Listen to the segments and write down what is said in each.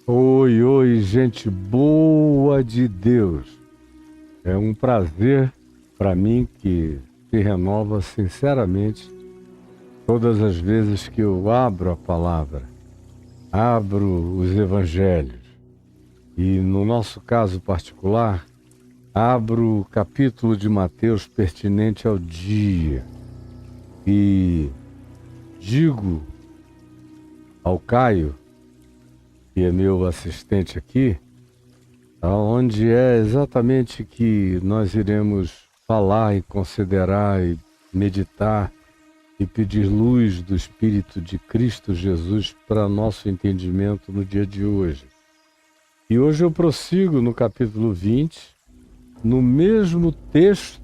Oi, oi, gente boa de Deus. É um prazer para mim que se renova sinceramente todas as vezes que eu abro a palavra, abro os evangelhos e, no nosso caso particular, abro o capítulo de Mateus pertinente ao dia e digo ao Caio, que é meu assistente aqui, onde é exatamente que nós iremos falar e considerar e meditar e pedir luz do Espírito de Cristo Jesus para nosso entendimento no dia de hoje. E hoje eu prossigo no capítulo 20, no mesmo texto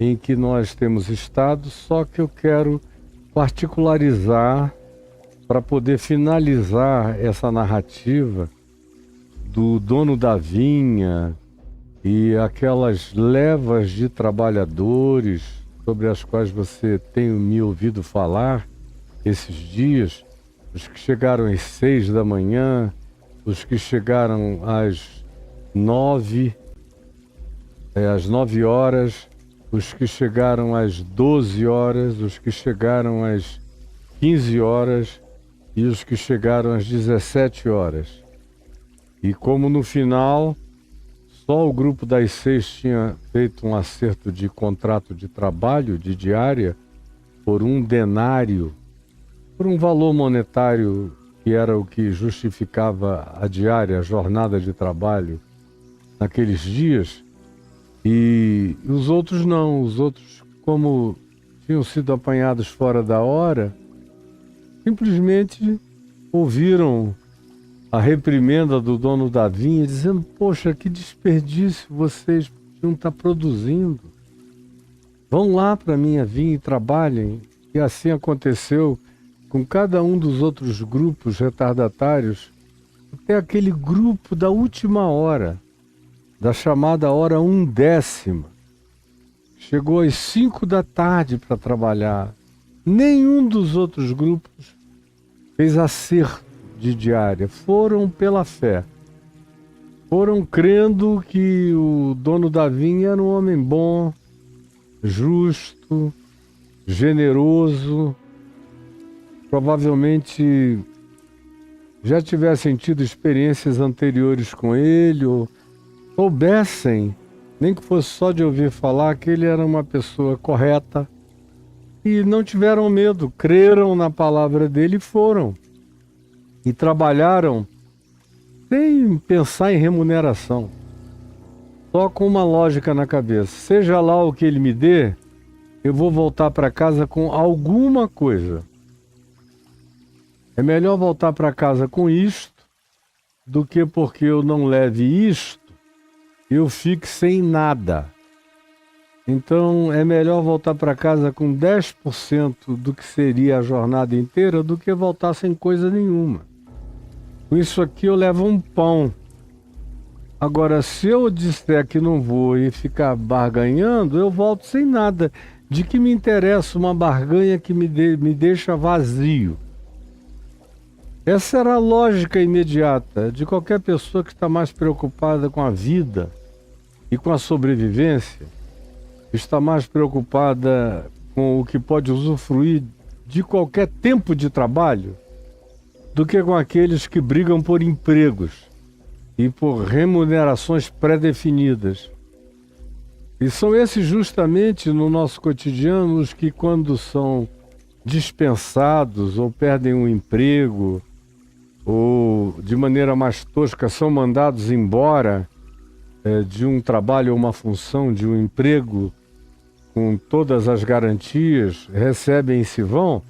em que nós temos estado, só que eu quero particularizar para poder finalizar essa narrativa do dono da vinha e aquelas levas de trabalhadores sobre as quais você tem me ouvido falar esses dias, os que chegaram às 6 da manhã, os que chegaram às 9, às 9 horas, os que chegaram às 12 horas, os que chegaram às 15 horas e os que chegaram às 17 horas. E como no final, só o grupo das 6 tinha feito um acerto de contrato de trabalho, de diária, por 1 denário, por um valor monetário que era o que justificava a diária, a jornada de trabalho naqueles dias. E os outros não, os outros, como tinham sido apanhados fora da hora, simplesmente ouviram a reprimenda do dono da vinha, dizendo: poxa, que desperdício, vocês não estão produzindo. Vão lá para a minha vinha e trabalhem. E assim aconteceu com cada um dos outros grupos retardatários, até aquele grupo da última hora, da chamada hora 1/10. Chegou às 5 da tarde para trabalhar. Nenhum dos outros grupos fez acerto de diária. Foram pela fé. Foram crendo que o dono da vinha era um homem bom, justo, generoso. Provavelmente já tivessem tido experiências anteriores com ele, ou soubessem, nem que fosse só de ouvir falar, que ele era uma pessoa correta. E não tiveram medo, creram na palavra dele e foram. E trabalharam sem pensar em remuneração, só com uma lógica na cabeça: seja lá o que ele me dê, eu vou voltar para casa com alguma coisa. É melhor voltar para casa com isto do que porque eu não leve isto, eu fique sem nada. Então é melhor voltar para casa com 10% do que seria a jornada inteira do que voltar sem coisa nenhuma. Com isso aqui eu levo um pão. Agora, se eu disser que não vou e ficar barganhando, eu volto sem nada. De que me interessa uma barganha que me deixa vazio? Essa era a lógica imediata de qualquer pessoa que está mais preocupada com a vida e com a sobrevivência, está mais preocupada com o que pode usufruir de qualquer tempo de trabalho, do que com aqueles que brigam por empregos e por remunerações pré-definidas. E são esses justamente no nosso cotidiano os que, quando são dispensados ou perdem um emprego, ou de maneira mais tosca são mandados embora de um trabalho ou uma função, de um emprego com todas as garantias, recebem e se vão,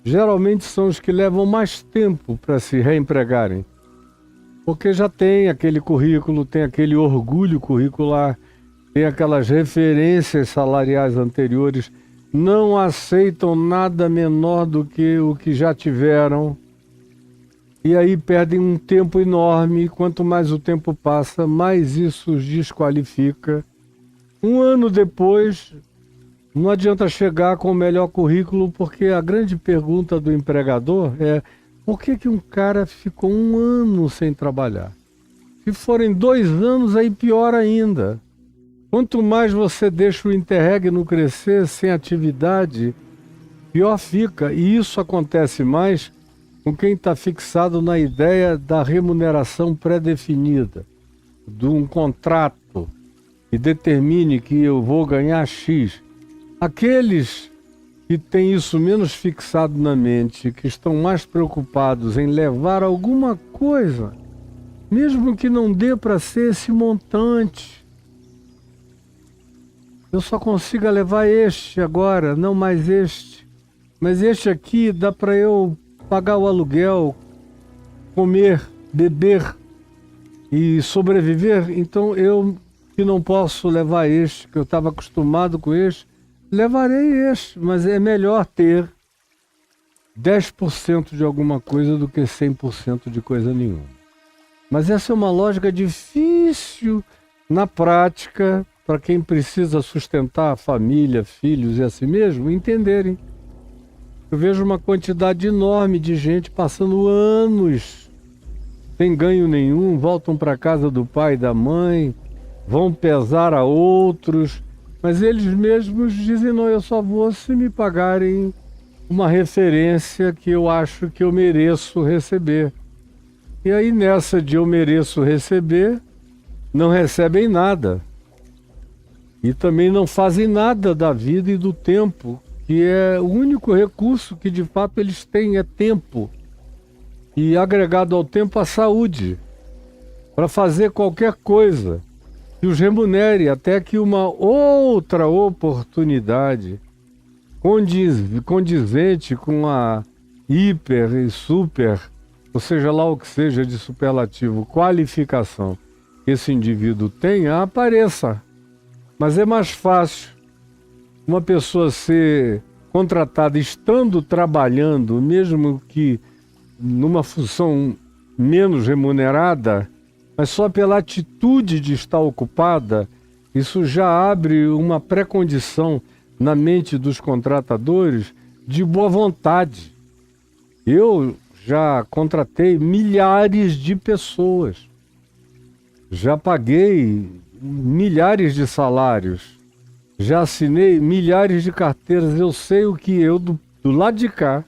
geralmente são os que levam mais tempo para se reempregarem. Porque já tem aquele currículo, tem aquele orgulho curricular, tem aquelas referências salariais anteriores, não aceitam nada menor do que o que já tiveram. E aí perdem um tempo enorme, e quanto mais o tempo passa, mais isso os desqualifica. Um ano depois, não adianta chegar com o melhor currículo, porque a grande pergunta do empregador é: Por que que um cara ficou 1 ano sem trabalhar? Se forem 2 anos, aí pior ainda. Quanto mais você deixa o interregno crescer sem atividade, pior fica. E isso acontece mais com quem está fixado na ideia da remuneração pré-definida, de um contrato que determine que eu vou ganhar X. Aqueles que têm isso menos fixado na mente, que estão mais preocupados em levar alguma coisa, mesmo que não dê para ser esse montante. Eu só consigo levar este agora, não mais este. Mas este aqui dá para eu pagar o aluguel, comer, beber e sobreviver. Então eu que não posso levar este, que eu estava acostumado com este, levarei este. Mas é melhor ter 10% de alguma coisa do que 100% de coisa nenhuma. Mas essa é uma lógica difícil na prática para quem precisa sustentar a família, filhos e a si mesmo entenderem. Eu vejo uma quantidade enorme de gente passando anos sem ganho nenhum, voltam para a casa do pai e da mãe, vão pesar a outros, mas eles mesmos dizem, não, eu só vou se me pagarem uma referência que eu acho que eu mereço receber. E aí nessa de eu mereço receber, não recebem nada. E também não fazem nada da vida e do tempo, que é o único recurso que de fato eles têm, é tempo. E agregado ao tempo a saúde, para fazer qualquer coisa que os remunere, até que uma outra oportunidade condizente com a hiper e super, ou seja lá o que seja de superlativo, qualificação que esse indivíduo tenha, apareça. Mas é mais fácil uma pessoa ser contratada estando trabalhando, mesmo que numa função menos remunerada, mas só pela atitude de estar ocupada, isso já abre uma pré-condição na mente dos contratadores de boa vontade. Eu já contratei milhares de pessoas, já paguei milhares de salários, já assinei milhares de carteiras. Eu sei o que eu, do lado de cá,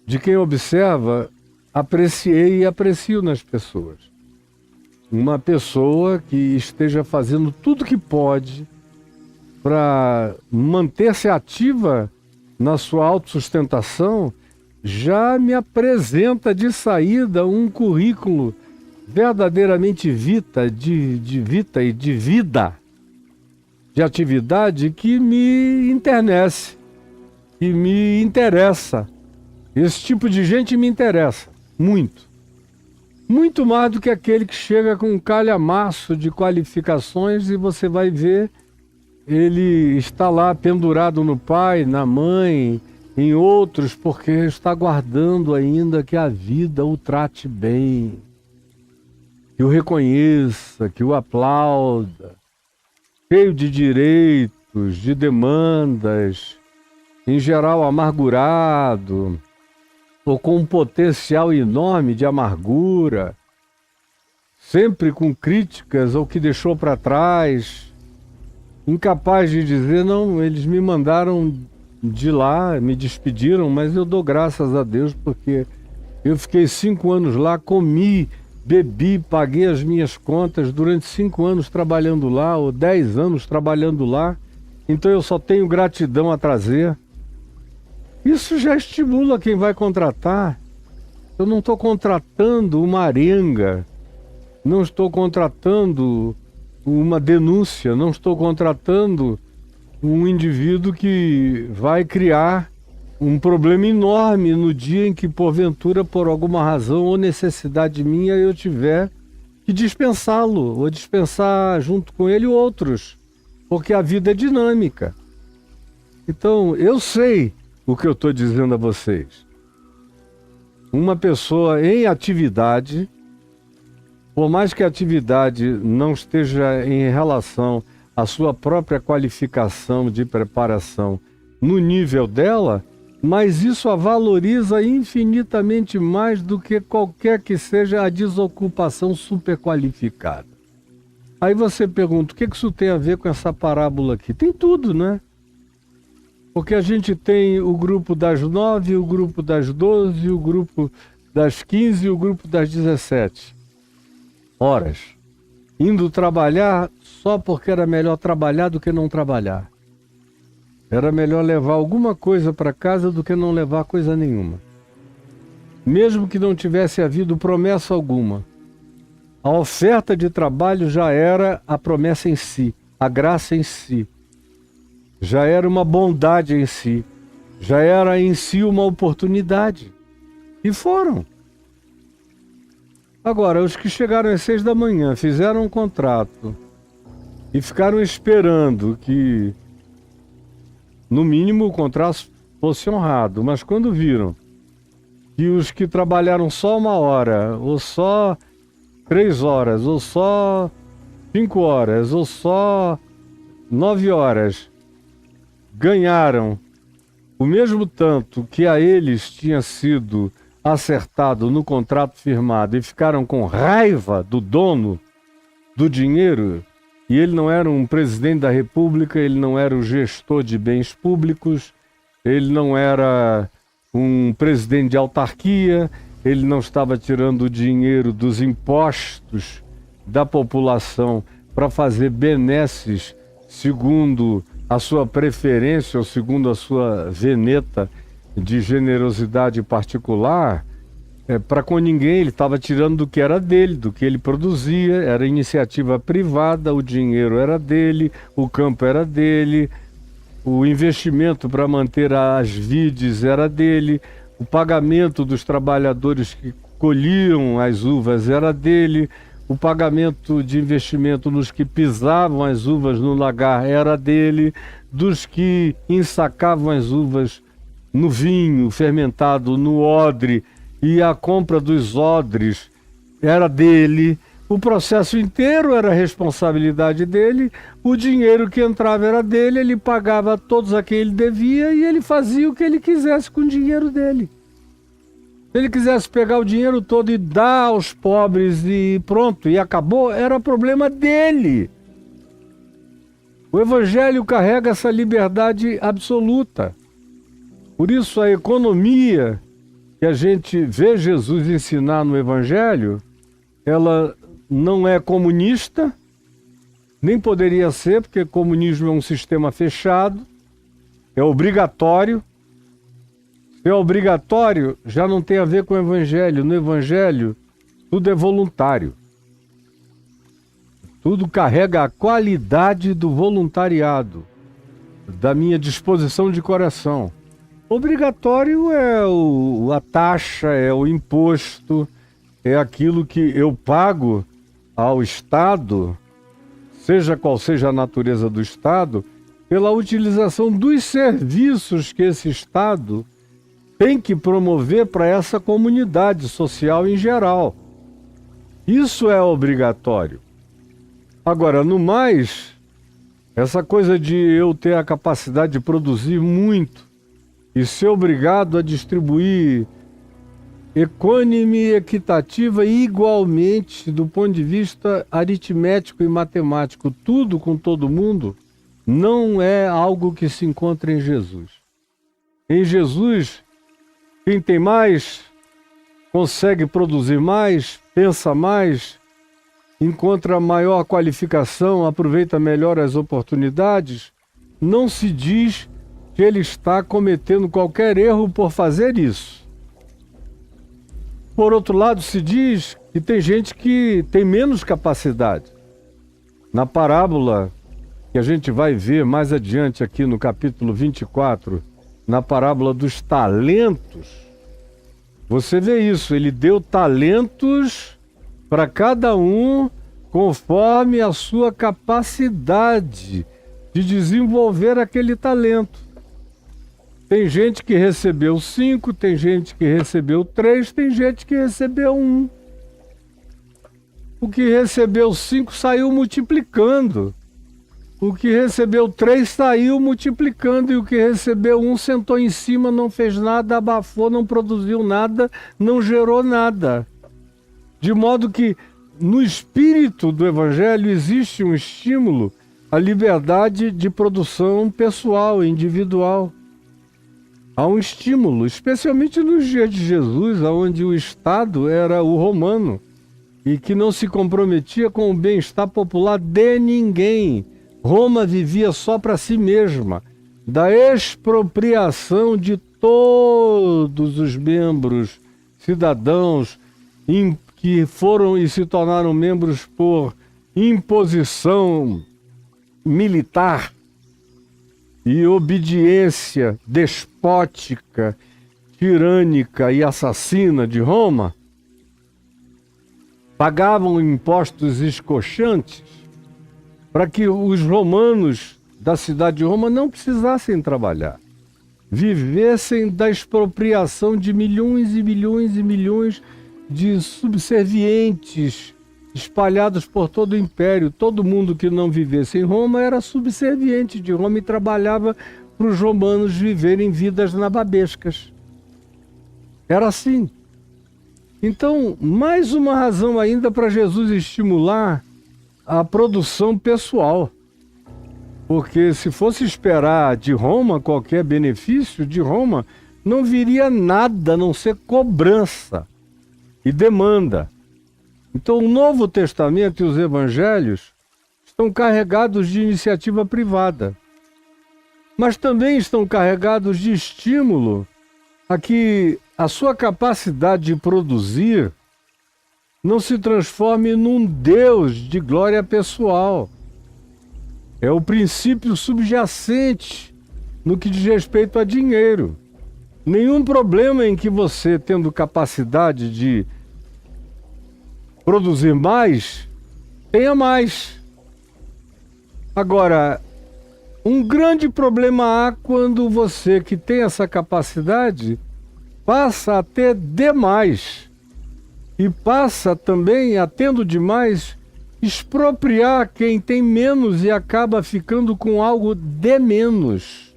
de quem observa, apreciei e aprecio nas pessoas. Uma pessoa que esteja fazendo tudo que pode para manter-se ativa na sua autossustentação, já me apresenta de saída um currículo verdadeiramente de vida, de atividade que me internece, que me interessa. Esse tipo de gente me interessa muito. Muito mais do que aquele que chega com um calhamaço de qualificações e você vai ver, ele está lá pendurado no pai, na mãe, em outros, porque está aguardando ainda que a vida o trate bem, que o reconheça, que o aplauda, cheio de direitos, de demandas, em geral amargurado, ou com um potencial enorme de amargura, sempre com críticas ao que deixou para trás, incapaz de dizer, não, eles me mandaram de lá, me despediram, mas eu dou graças a Deus porque eu fiquei 5 anos lá, comi, bebi, paguei as minhas contas durante 5 anos trabalhando lá, ou 10 anos trabalhando lá, então eu só tenho gratidão a trazer. Isso já estimula quem vai contratar. Eu não estou contratando uma arenga, não estou contratando uma denúncia, não estou contratando um indivíduo que vai criar um problema enorme no dia em que, porventura, por alguma razão ou necessidade minha, eu tiver que dispensá-lo, ou dispensar junto com ele outros, porque a vida é dinâmica. Então, eu sei o que eu estou dizendo a vocês. Uma pessoa em atividade, por mais que a atividade não esteja em relação à sua própria qualificação de preparação no nível dela, mas isso a valoriza infinitamente mais do que qualquer que seja a desocupação superqualificada. Aí você pergunta, o que isso tem a ver com essa parábola aqui? Tem tudo, né? Porque a gente tem o grupo das 9, o grupo das 12, o grupo das 15 e o grupo das 17 horas. Indo trabalhar só porque era melhor trabalhar do que não trabalhar. Era melhor levar alguma coisa para casa do que não levar coisa nenhuma. Mesmo que não tivesse havido promessa alguma. A oferta de trabalho já era a promessa em si, a graça em si. Já era uma bondade em si. Já era em si uma oportunidade. E foram. Agora, os que chegaram às 6 da manhã, fizeram um contrato e ficaram esperando que, no mínimo, o contrato fosse honrado. Mas quando viram que os que trabalharam só 1 hora, ou só 3 horas, ou só 5 horas, ou só 9 horas, ganharam o mesmo tanto que a eles tinha sido acertado no contrato firmado e ficaram com raiva do dono do dinheiro, e ele não era um presidente da República, ele não era o gestor de bens públicos, ele não era um presidente de autarquia, ele não estava tirando o dinheiro dos impostos da população para fazer benesses segundo a sua preferência ou segundo a sua veneta de generosidade particular, para com ninguém. Ele estava tirando do que era dele, do que ele produzia, era iniciativa privada, o dinheiro era dele, o campo era dele, o investimento para manter as vides era dele, o pagamento dos trabalhadores que colhiam as uvas era dele, o pagamento de investimento nos que pisavam as uvas no lagar era dele, dos que ensacavam as uvas no vinho fermentado, no odre, e a compra dos odres era dele. O processo inteiro era responsabilidade dele, o dinheiro que entrava era dele, ele pagava todos a quem ele devia e ele fazia o que ele quisesse com o dinheiro dele. Se ele quisesse pegar o dinheiro todo e dar aos pobres e pronto, e acabou, era problema dele. O Evangelho carrega essa liberdade absoluta. Por isso a economia que a gente vê Jesus ensinar no Evangelho, ela não é comunista, nem poderia ser, porque comunismo é um sistema fechado, é obrigatório. Se é obrigatório, já não tem a ver com o Evangelho. No Evangelho, tudo é voluntário. Tudo carrega a qualidade do voluntariado, da minha disposição de coração. Obrigatório é a taxa, é o imposto, é aquilo que eu pago ao Estado, seja qual seja a natureza do Estado, pela utilização dos serviços que esse Estado tem que promover para essa comunidade social em geral. Isso é obrigatório. Agora, no mais, essa coisa de eu ter a capacidade de produzir muito e ser obrigado a distribuir equânime e equitativa igualmente do ponto de vista aritmético e matemático, tudo com todo mundo, não é algo que se encontra em Jesus. Em Jesus, quem tem mais, consegue produzir mais, pensa mais, encontra maior qualificação, aproveita melhor as oportunidades, não se diz que ele está cometendo qualquer erro por fazer isso. Por outro lado, se diz que tem gente que tem menos capacidade. Na parábola que a gente vai ver mais adiante aqui no capítulo 24, na parábola dos talentos, você vê isso, ele deu talentos para cada um conforme a sua capacidade de desenvolver aquele talento. Tem gente que recebeu 5, tem gente que recebeu 3, tem gente que recebeu 1. O que recebeu 5 saiu multiplicando. O que recebeu 3 saiu multiplicando, e o que recebeu 1 sentou em cima, não fez nada, abafou, não produziu nada, não gerou nada. De modo que no espírito do Evangelho existe um estímulo à liberdade de produção pessoal, individual. Há um estímulo, especialmente nos dias de Jesus, onde o Estado era o romano e que não se comprometia com o bem-estar popular de ninguém. Roma vivia só para si mesma, da expropriação de todos os membros, cidadãos, que foram e se tornaram membros por imposição militar e obediência despótica, tirânica e assassina de Roma. Pagavam impostos escochantes para que os romanos da cidade de Roma não precisassem trabalhar, vivessem da expropriação de milhões e milhões e milhões de subservientes espalhados por todo o império. Todo mundo que não vivesse em Roma era subserviente de Roma e trabalhava para os romanos viverem vidas nababescas. Era assim. Então, mais uma razão ainda para Jesus estimular a produção pessoal. Porque se fosse esperar de Roma qualquer benefício, de Roma não viria nada a não ser cobrança e demanda. Então o Novo Testamento e os Evangelhos estão carregados de iniciativa privada, mas também estão carregados de estímulo a que a sua capacidade de produzir não se transforme num Deus de glória pessoal. É o princípio subjacente no que diz respeito a dinheiro. Nenhum problema em que você, tendo capacidade de produzir mais, tenha mais. Agora, um grande problema há quando você que tem essa capacidade passa a ter demais. E passa também, a tendo demais, expropriar quem tem menos e acaba ficando com algo de menos.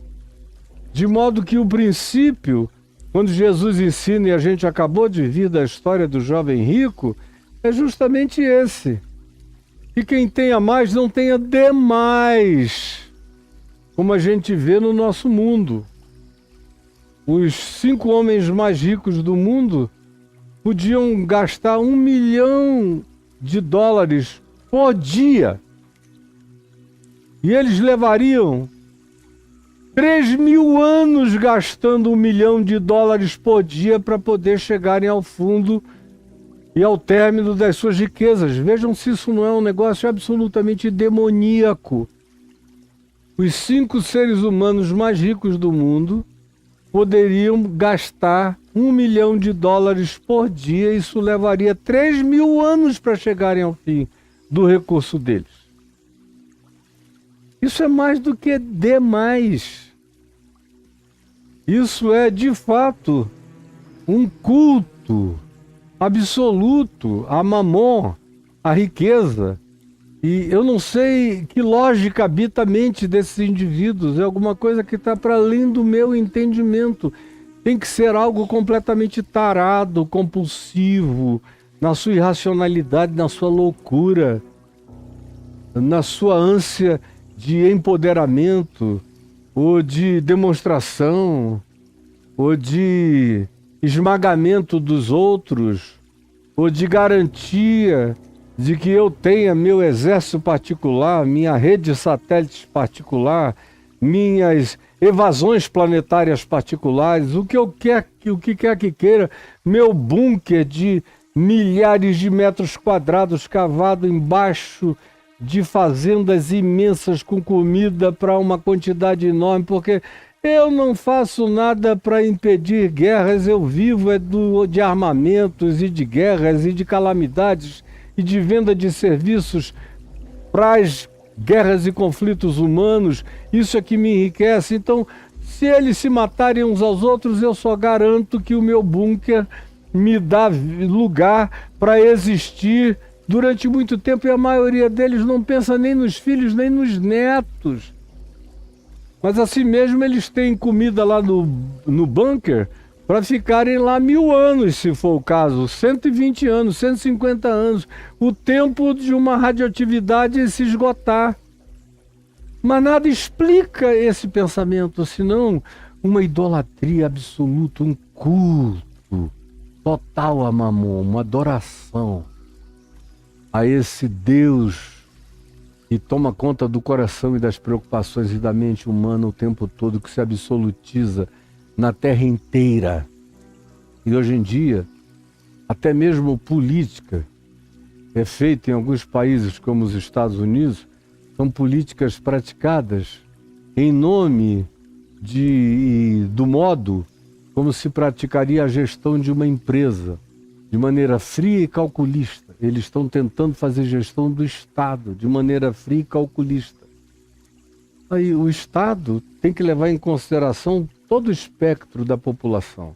De modo que o princípio, quando Jesus ensina, e a gente acabou de vir da história do jovem rico, é justamente esse. Que quem tenha mais não tenha demais, como a gente vê no nosso mundo. Os 5 homens mais ricos do mundo podiam gastar $1 milhão por dia. E eles levariam 3.000 anos gastando $1 milhão por dia para poder chegarem ao fundo e ao término das suas riquezas. Vejam se isso não é um negócio absolutamente demoníaco. Os 5 seres humanos mais ricos do mundo poderiam gastar $1 milhão por dia. Isso levaria 3.000 anos para chegarem ao fim do recurso deles. Isso é mais do que demais. Isso é, de fato, um culto absoluto a Mamon, a riqueza. E eu não sei que lógica habita a mente desses indivíduos. É alguma coisa que está para além do meu entendimento. Tem que ser algo completamente tarado, compulsivo, na sua irracionalidade, na sua loucura, na sua ânsia de empoderamento, ou de demonstração, ou de esmagamento dos outros, ou de garantia de que eu tenha meu exército particular, minha rede de satélites particular, minhas evasões planetárias particulares, o que quer que queira, meu bunker de milhares de metros quadrados cavado embaixo de fazendas imensas com comida para uma quantidade enorme, porque eu não faço nada para impedir guerras, eu vivo de armamentos e de guerras e de calamidades e de venda de serviços para as guerras e conflitos humanos. Isso é que me enriquece. Então, se eles se matarem uns aos outros, eu só garanto que o meu bunker me dá lugar para existir durante muito tempo, e a maioria deles não pensa nem nos filhos, nem nos netos. Mas assim mesmo eles têm comida lá no bunker para ficarem lá 1000 anos, se for o caso, 120 anos, 150 anos, o tempo de uma radioatividade se esgotar. Mas nada explica esse pensamento, senão uma idolatria absoluta, um culto total a Mamon, uma adoração a esse Deus que toma conta do coração e das preocupações e da mente humana o tempo todo, que se absolutiza na terra inteira. E hoje em dia, até mesmo política é feita em alguns países como os Estados Unidos, são políticas praticadas em nome do modo como se praticaria a gestão de uma empresa, de maneira fria e calculista. Eles estão tentando fazer gestão do Estado de maneira fria e calculista. Aí o Estado tem que levar em consideração todo o espectro da população.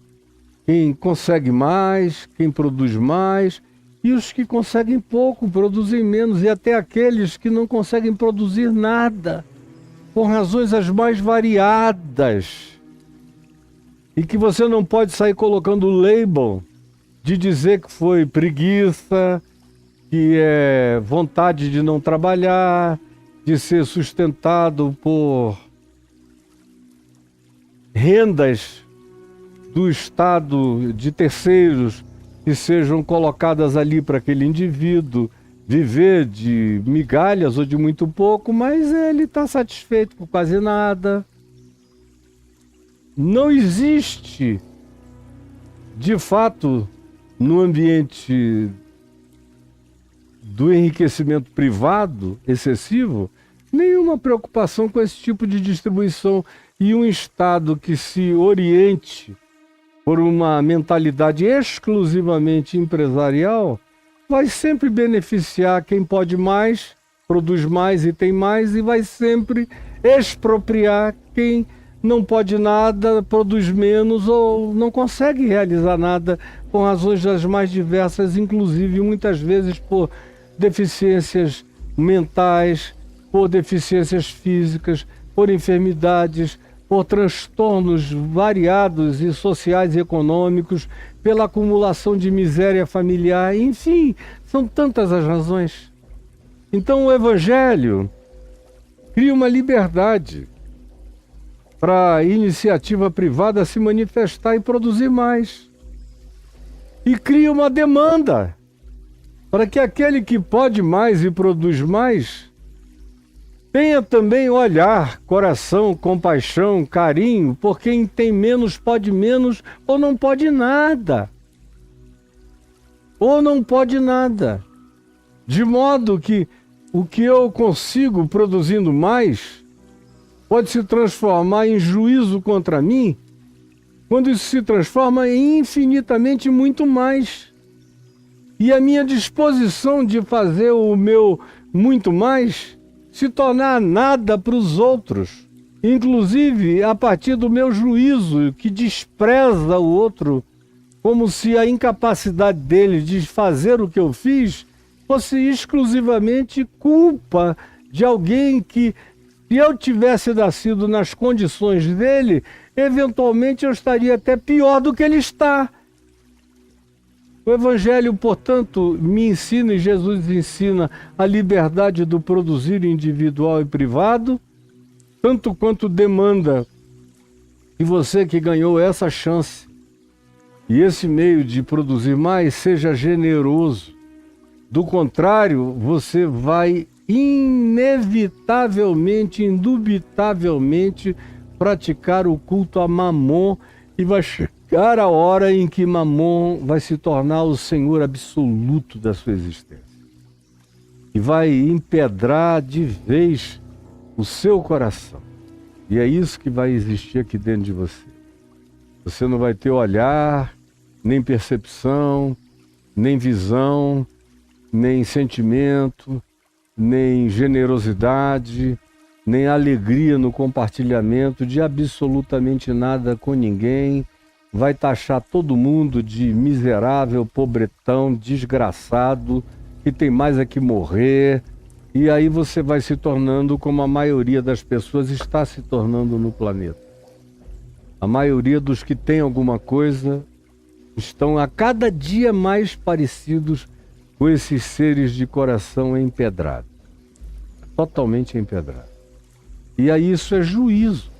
Quem consegue mais, quem produz mais, e os que conseguem pouco produzem menos, e até aqueles que não conseguem produzir nada, por razões as mais variadas. E que você não pode sair colocando o label de dizer que foi preguiça, que é vontade de não trabalhar, de ser sustentado por rendas do Estado, de terceiros, que sejam colocadas ali para aquele indivíduo viver de migalhas ou de muito pouco, mas ele está satisfeito com quase nada. Não existe, de fato, no ambiente do enriquecimento privado excessivo, nenhuma preocupação com esse tipo de distribuição. E um Estado que se oriente por uma mentalidade exclusivamente empresarial vai sempre beneficiar quem pode mais, produz mais e tem mais, e vai sempre expropriar quem não pode nada, produz menos ou não consegue realizar nada por razões das mais diversas, inclusive muitas vezes por deficiências mentais, por deficiências físicas, por enfermidades, por transtornos variados e sociais e econômicos, pela acumulação de miséria familiar, enfim, são tantas as razões. Então o Evangelho cria uma liberdade para a iniciativa privada se manifestar e produzir mais. E cria uma demanda para que aquele que pode mais e produz mais tenha também olhar, coração, compaixão, carinho, por quem tem menos pode menos ou não pode nada. Ou não pode nada. De modo que o que eu consigo produzindo mais pode se transformar em juízo contra mim, quando isso se transforma em infinitamente muito mais. E a minha disposição de fazer o meu muito mais se tornar nada para os outros, inclusive a partir do meu juízo, que despreza o outro, como se a incapacidade dele de fazer o que eu fiz fosse exclusivamente culpa de alguém que, se eu tivesse nascido nas condições dele, eventualmente eu estaria até pior do que ele está. O Evangelho, portanto, me ensina, e Jesus ensina, a liberdade do produzir individual e privado, tanto quanto demanda que você que ganhou essa chance e esse meio de produzir mais, seja generoso. Do contrário, você vai inevitavelmente, indubitavelmente, praticar o culto a Mamon, e vai chegar a hora em que Mamon vai se tornar o senhor absoluto da sua existência. E vai empedrar de vez o seu coração. E é isso que vai existir aqui dentro de você. Você não vai ter olhar, nem percepção, nem visão, nem sentimento, nem generosidade, nem alegria no compartilhamento de absolutamente nada com ninguém. Vai taxar todo mundo de miserável, pobretão, desgraçado, que tem mais é que morrer. E aí você vai se tornando como a maioria das pessoas está se tornando no planeta. A maioria dos que têm alguma coisa estão a cada dia mais parecidos com esses seres de coração empedrado. Totalmente empedrado. E aí isso é juízo.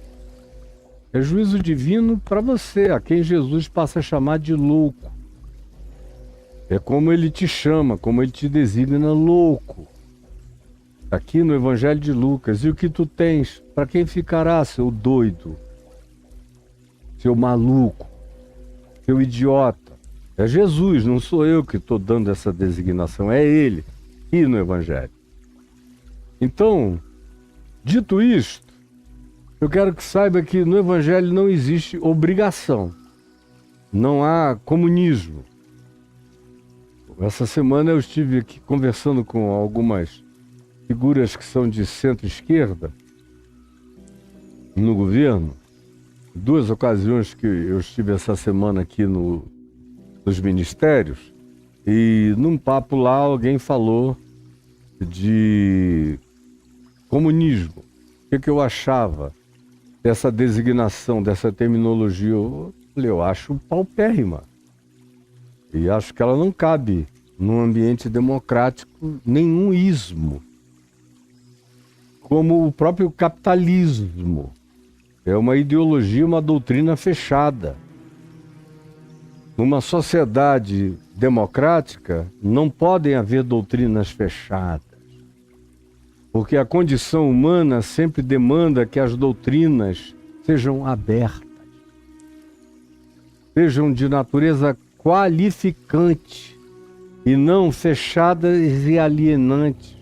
É juízo divino para você, a quem Jesus passa a chamar de louco. É como ele te chama, como ele te designa louco. Aqui no Evangelho de Lucas. E o que tu tens? Para quem ficará, seu doido? Seu maluco? Seu idiota? É Jesus, não sou eu que estou dando essa designação, é ele, aqui no Evangelho. Então, dito isto, eu quero que saiba que no Evangelho não existe obrigação. Não há comunismo. Essa semana eu estive aqui conversando com algumas figuras que são de centro-esquerda no governo. Duas ocasiões que eu estive essa semana aqui nos ministérios, e num papo lá alguém falou de comunismo. O que eu achava dessa designação, dessa terminologia? Eu acho paupérrima. E acho que ela não cabe num ambiente democrático, nenhum ismo. Como o próprio capitalismo. É uma ideologia, uma doutrina fechada. Numa sociedade democrática, não podem haver doutrinas fechadas. Porque a condição humana sempre demanda que as doutrinas sejam abertas. Sejam de natureza qualificante e não fechadas e alienantes.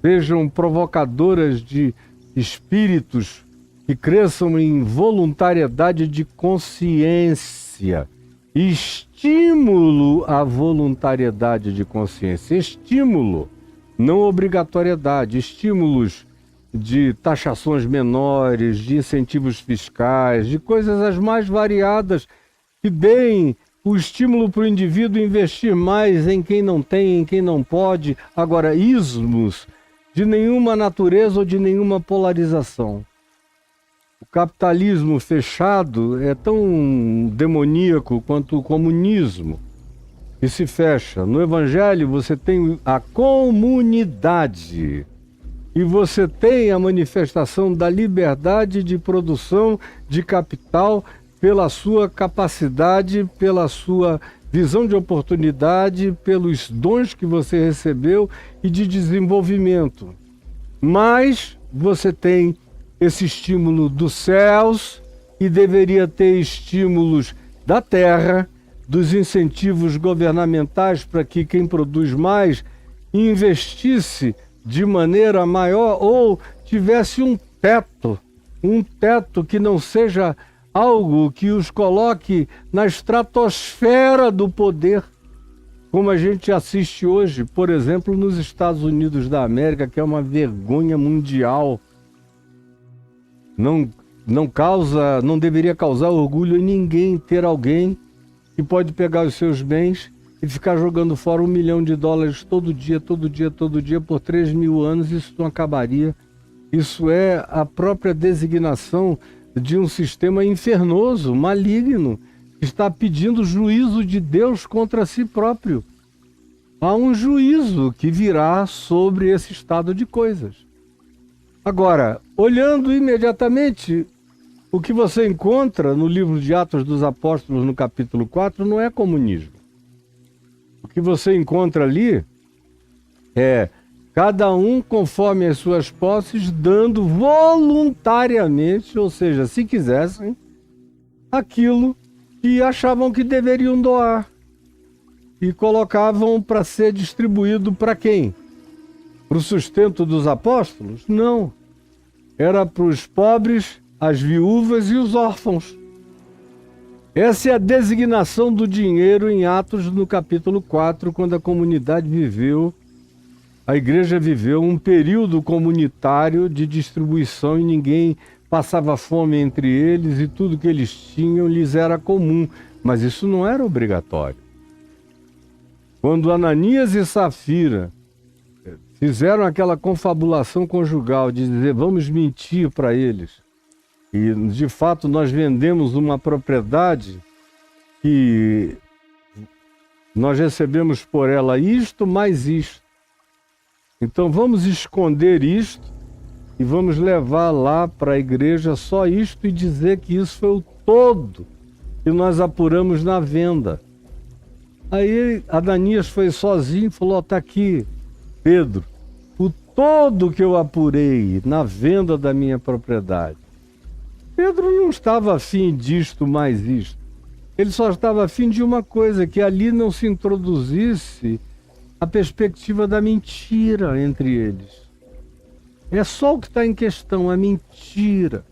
Sejam provocadoras de espíritos que cresçam em voluntariedade de consciência. Estímulo à voluntariedade de consciência. Estímulo, não obrigatoriedade. Estímulos de taxações menores, de incentivos fiscais, de coisas as mais variadas que deem o estímulo para o indivíduo investir mais em quem não tem, em quem não pode. Agora, ismos de nenhuma natureza ou de nenhuma polarização. O capitalismo fechado é tão demoníaco quanto o comunismo, que se fecha. No Evangelho você tem a comunidade e você tem a manifestação da liberdade de produção de capital pela sua capacidade, pela sua visão de oportunidade, pelos dons que você recebeu e de desenvolvimento. Mas você tem esse estímulo dos céus e deveria ter estímulos da terra, dos incentivos governamentais para que quem produz mais investisse de maneira maior ou tivesse um teto que não seja algo que os coloque na estratosfera do poder, como a gente assiste hoje, por exemplo, nos Estados Unidos da América, que é uma vergonha mundial. Não deveria causar orgulho em ninguém ter alguém que pode pegar os seus bens e ficar jogando fora $1 milhão todo dia, por 3.000 anos. Isso não acabaria. Isso é a própria designação de um sistema infernoso, maligno, que está pedindo juízo de Deus contra si próprio. Há um juízo que virá sobre esse estado de coisas. Agora, olhando imediatamente, o que você encontra no livro de Atos dos Apóstolos, no capítulo 4, não é comunismo. O que você encontra ali é cada um conforme as suas posses, dando voluntariamente, ou seja, se quisessem, aquilo que achavam que deveriam doar. E colocavam para ser distribuído para quem? Para o sustento dos apóstolos? Não. Era para os pobres, as viúvas e os órfãos. Essa é a designação do dinheiro em Atos, no capítulo 4, quando a comunidade viveu, a igreja viveu um período comunitário de distribuição e ninguém passava fome entre eles e tudo que eles tinham lhes era comum. Mas isso não era obrigatório. Quando Ananias e Safira fizeram aquela confabulação conjugal de dizer vamos mentir para eles, e de fato nós vendemos uma propriedade que nós recebemos por ela isto mais isto. Então vamos esconder isto e vamos levar lá para a igreja só isto e dizer que isso foi o todo que nós apuramos na venda. Aí Ananias foi sozinho e falou, está aqui, Pedro, o todo que eu apurei na venda da minha propriedade. Pedro não estava afim disto mais isto. Ele só estava afim de uma coisa, que ali não se introduzisse a perspectiva da mentira entre eles. É só o que está em questão, a mentira.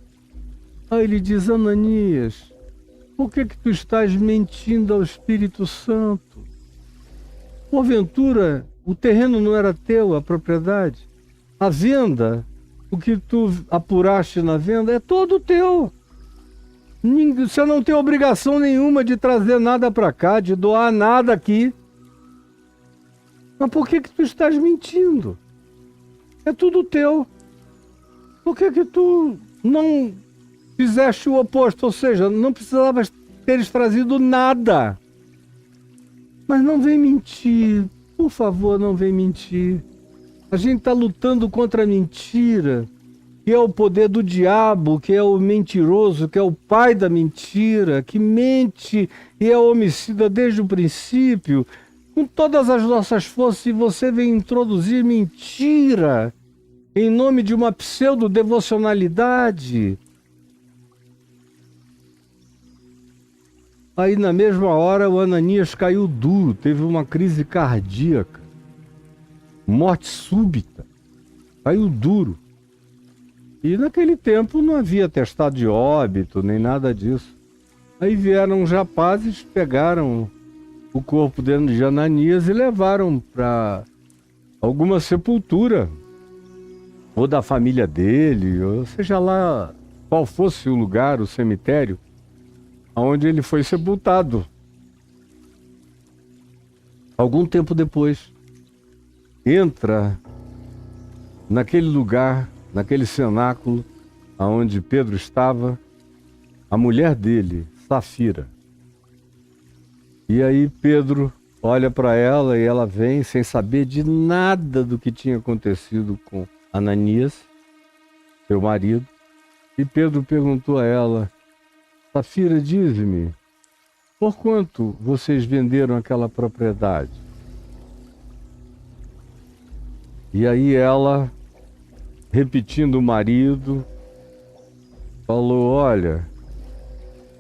Aí ele diz, Ananias, por que tu estás mentindo ao Espírito Santo? Porventura, o terreno não era teu, a propriedade? A venda, o que tu apuraste na venda, é todo teu. Você não tem obrigação nenhuma de trazer nada para cá, de doar nada aqui. Mas por que tu estás mentindo? É tudo teu. Por que tu não fizeste o oposto? Ou seja, não precisavas teres trazido nada. Mas não vem mentir. Por favor, não vem mentir. A gente está lutando contra a mentira, que é o poder do diabo, que é o mentiroso, que é o pai da mentira, que mente e é homicida desde o princípio, com todas as nossas forças, e você vem introduzir mentira em nome de uma pseudo-devocionalidade. Aí na mesma hora o Ananias caiu duro, teve uma crise cardíaca, morte súbita, caiu duro. E naquele tempo não havia atestado de óbito, nem nada disso. Aí vieram os rapazes, pegaram o corpo dentro de Ananias e levaram para alguma sepultura, ou da família dele, ou seja lá qual fosse o lugar, o cemitério, onde ele foi sepultado. Algum tempo depois, entra naquele lugar, naquele cenáculo onde Pedro estava, a mulher dele, Safira. E aí Pedro olha para ela e ela vem sem saber de nada do que tinha acontecido com Ananias, seu marido. E Pedro perguntou a ela, Safira, dize-me, por quanto vocês venderam aquela propriedade? E aí ela, repetindo o marido, falou, olha,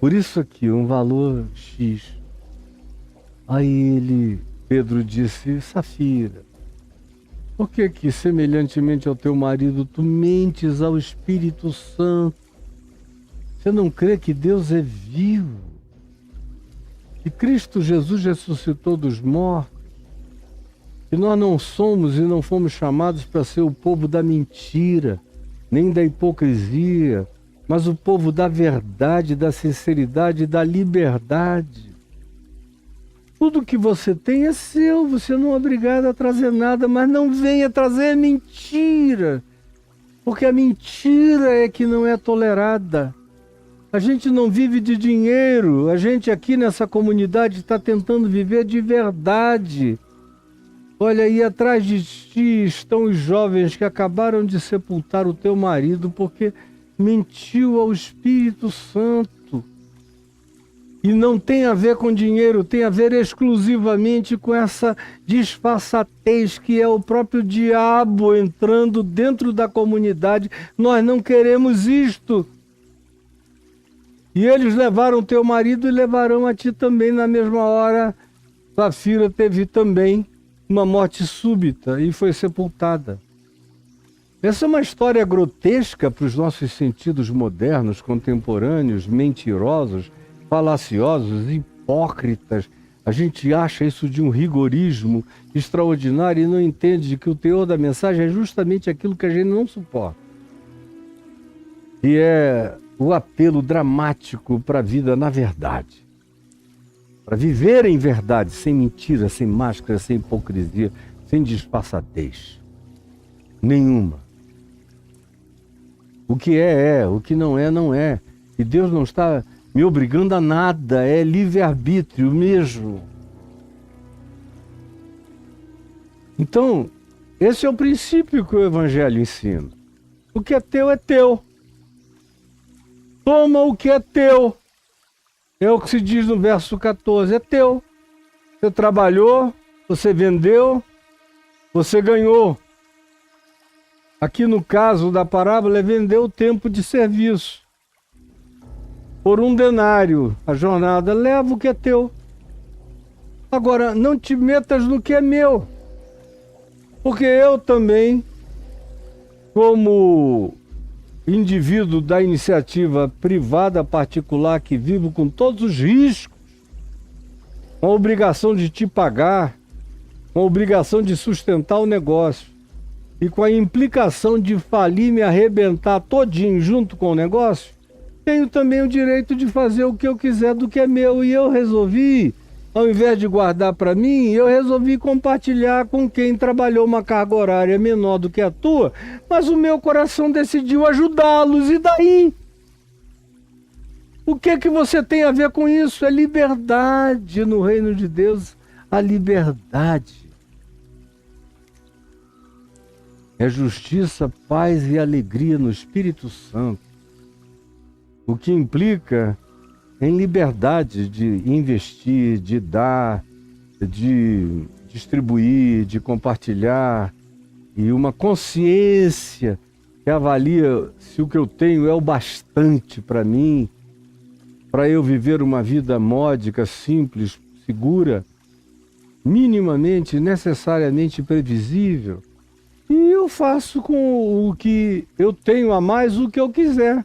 por isso aqui, um valor X. Aí Pedro disse, Safira, por que que, semelhantemente ao teu marido, tu mentes ao Espírito Santo? Você não crê que Deus é vivo? Que Cristo Jesus ressuscitou dos mortos? Que nós não somos e não fomos chamados para ser o povo da mentira, nem da hipocrisia, mas o povo da verdade, da sinceridade e da liberdade. Tudo que você tem é seu, você não é obrigado a trazer nada, mas não venha trazer mentira, porque a mentira é que não é tolerada. A gente não vive de dinheiro, a gente aqui nessa comunidade está tentando viver de verdade. Olha, aí atrás de ti estão os jovens que acabaram de sepultar o teu marido porque mentiu ao Espírito Santo. E não tem a ver com dinheiro, tem a ver exclusivamente com essa disfarçatez que é o próprio diabo entrando dentro da comunidade. Nós não queremos isto. E eles levaram teu marido e levarão a ti também na mesma hora. Safira teve também uma morte súbita e foi sepultada. Essa é uma história grotesca para os nossos sentidos modernos, contemporâneos, mentirosos, falaciosos, hipócritas. A gente acha isso de um rigorismo extraordinário e não entende que o teor da mensagem é justamente aquilo que a gente não suporta. E é o apelo dramático para a vida na verdade. para viver em verdade, sem mentira, sem máscara, sem hipocrisia, sem disfarçatez nenhuma. O que é, o que não é, não é. E Deus não está me obrigando a nada, é livre-arbítrio mesmo. Então, esse é o princípio que o Evangelho ensina. O que é teu é teu. Toma o que é teu. É o que se diz no verso 14, é teu. Você trabalhou, você vendeu, você ganhou. Aqui no caso da parábola é vender o tempo de serviço. Por 1 denário a jornada, leva o que é teu. Agora, não te metas no que é meu. Porque eu também, como indivíduo da iniciativa privada particular que vivo com todos os riscos, com a obrigação de te pagar, com a obrigação de sustentar o negócio e com a implicação de falir, me arrebentar todinho junto com o negócio, tenho também o direito de fazer o que eu quiser do que é meu. E eu resolvi, ao invés de guardar para mim, eu resolvi compartilhar com quem trabalhou uma carga horária menor do que a tua, mas o meu coração decidiu ajudá-los. E daí? O que que você tem a ver com isso? É liberdade no reino de Deus, a liberdade. É justiça, paz e alegria no Espírito Santo. O que implica em liberdade de investir, de dar, de distribuir, de compartilhar, e uma consciência que avalia se o que eu tenho é o bastante para mim, para eu viver uma vida módica, simples, segura, minimamente, necessariamente previsível. E eu faço com o que eu tenho a mais o que eu quiser.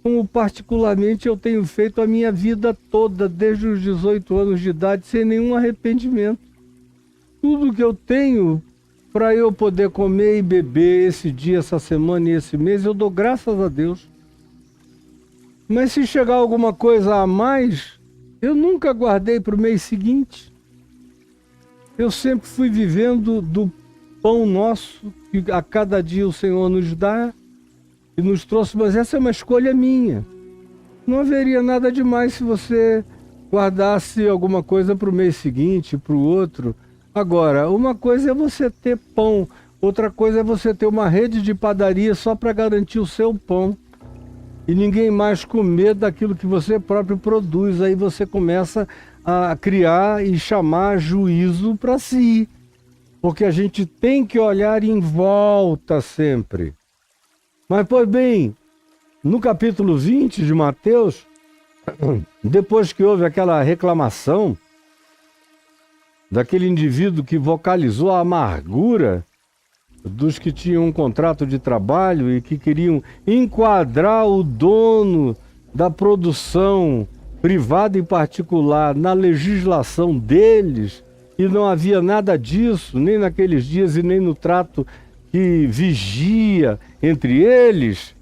Como particularmente eu tenho feito a minha vida toda, desde os 18 anos de idade, sem nenhum arrependimento. Tudo que eu tenho para eu poder comer e beber esse dia, essa semana e esse mês, eu dou graças a Deus. Mas se chegar alguma coisa a mais, eu nunca guardei para o mês seguinte. Eu sempre fui vivendo do pão nosso, que a cada dia o Senhor nos dá, e nos trouxe, mas essa é uma escolha minha. Não haveria nada demais se você guardasse alguma coisa para o mês seguinte, para o outro. Agora, uma coisa é você ter pão, outra coisa é você ter uma rede de padaria só para garantir o seu pão. E ninguém mais comer daquilo que você próprio produz. Aí você começa a criar e chamar juízo para si. Porque a gente tem que olhar em volta sempre. Mas, pois bem, no capítulo 20 de Mateus, depois que houve aquela reclamação daquele indivíduo que vocalizou a amargura dos que tinham um contrato de trabalho e que queriam enquadrar o dono da produção privada e particular na legislação deles, e não havia nada disso, nem naqueles dias e nem no trato que vigia entre eles,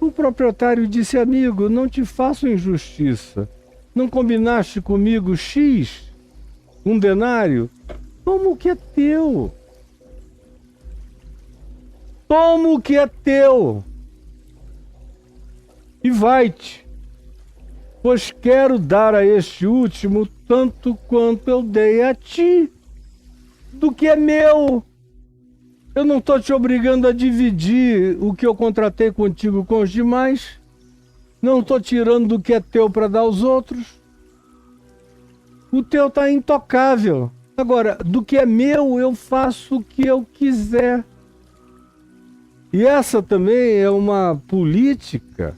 o proprietário disse: amigo, não te faço injustiça. Não combinaste comigo X, 1 denário? Toma o que é teu. Toma o que é teu. E vai-te, pois quero dar a este último tanto quanto eu dei a ti, do que é meu. Eu não estou te obrigando a dividir o que eu contratei contigo com os demais. Não estou tirando do que é teu para dar aos outros. O teu está intocável. Agora, do que é meu, eu faço o que eu quiser. E essa também é uma política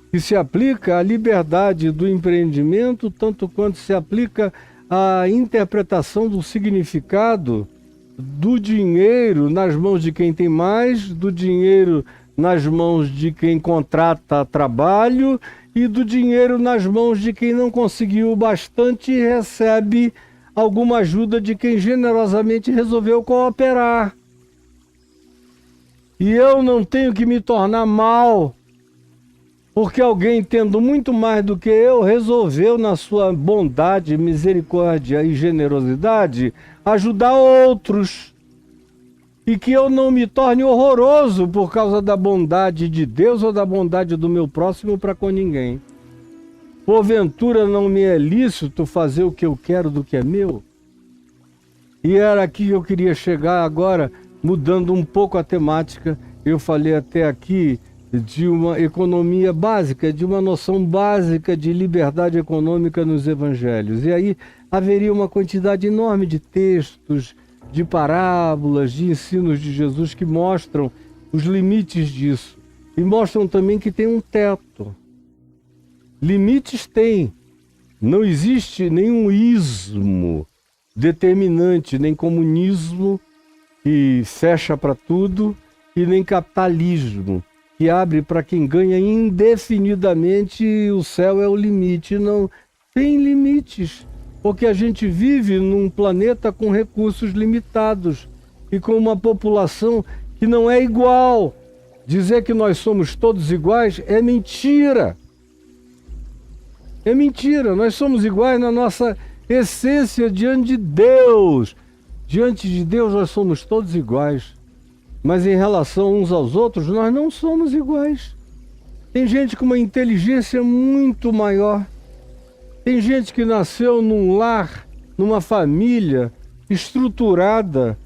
que se aplica à liberdade do empreendimento, tanto quanto se aplica à interpretação do significado do dinheiro nas mãos de quem tem mais, do dinheiro nas mãos de quem contrata trabalho e do dinheiro nas mãos de quem não conseguiu o bastante e recebe alguma ajuda de quem generosamente resolveu cooperar. E eu não tenho que me tornar mal porque alguém, tendo muito mais do que eu, resolveu, na sua bondade, misericórdia e generosidade, ajudar outros. E que eu não me torne horroroso por causa da bondade de Deus ou da bondade do meu próximo para com ninguém. Porventura não me é lícito fazer o que eu quero do que é meu? E era aqui que eu queria chegar agora, mudando um pouco a temática. Eu falei até aqui de uma economia básica, de uma noção básica de liberdade econômica nos evangelhos. E aí haveria uma quantidade enorme de textos, de parábolas, de ensinos de Jesus que mostram os limites disso. E mostram também que tem um teto. Limites tem. Não existe nenhum ismo determinante, nem comunismo que fecha para tudo, e nem capitalismo que abre para quem ganha indefinidamente, o céu é o limite. Não tem limites, porque a gente vive num planeta com recursos limitados e com uma população que não é igual. Dizer que nós somos todos iguais é mentira. É mentira, nós somos iguais na nossa essência diante de Deus. Diante de Deus nós somos todos iguais. Mas em relação uns aos outros, nós não somos iguais. Tem gente com uma inteligência muito maior. Tem gente que nasceu num lar, numa família estruturada,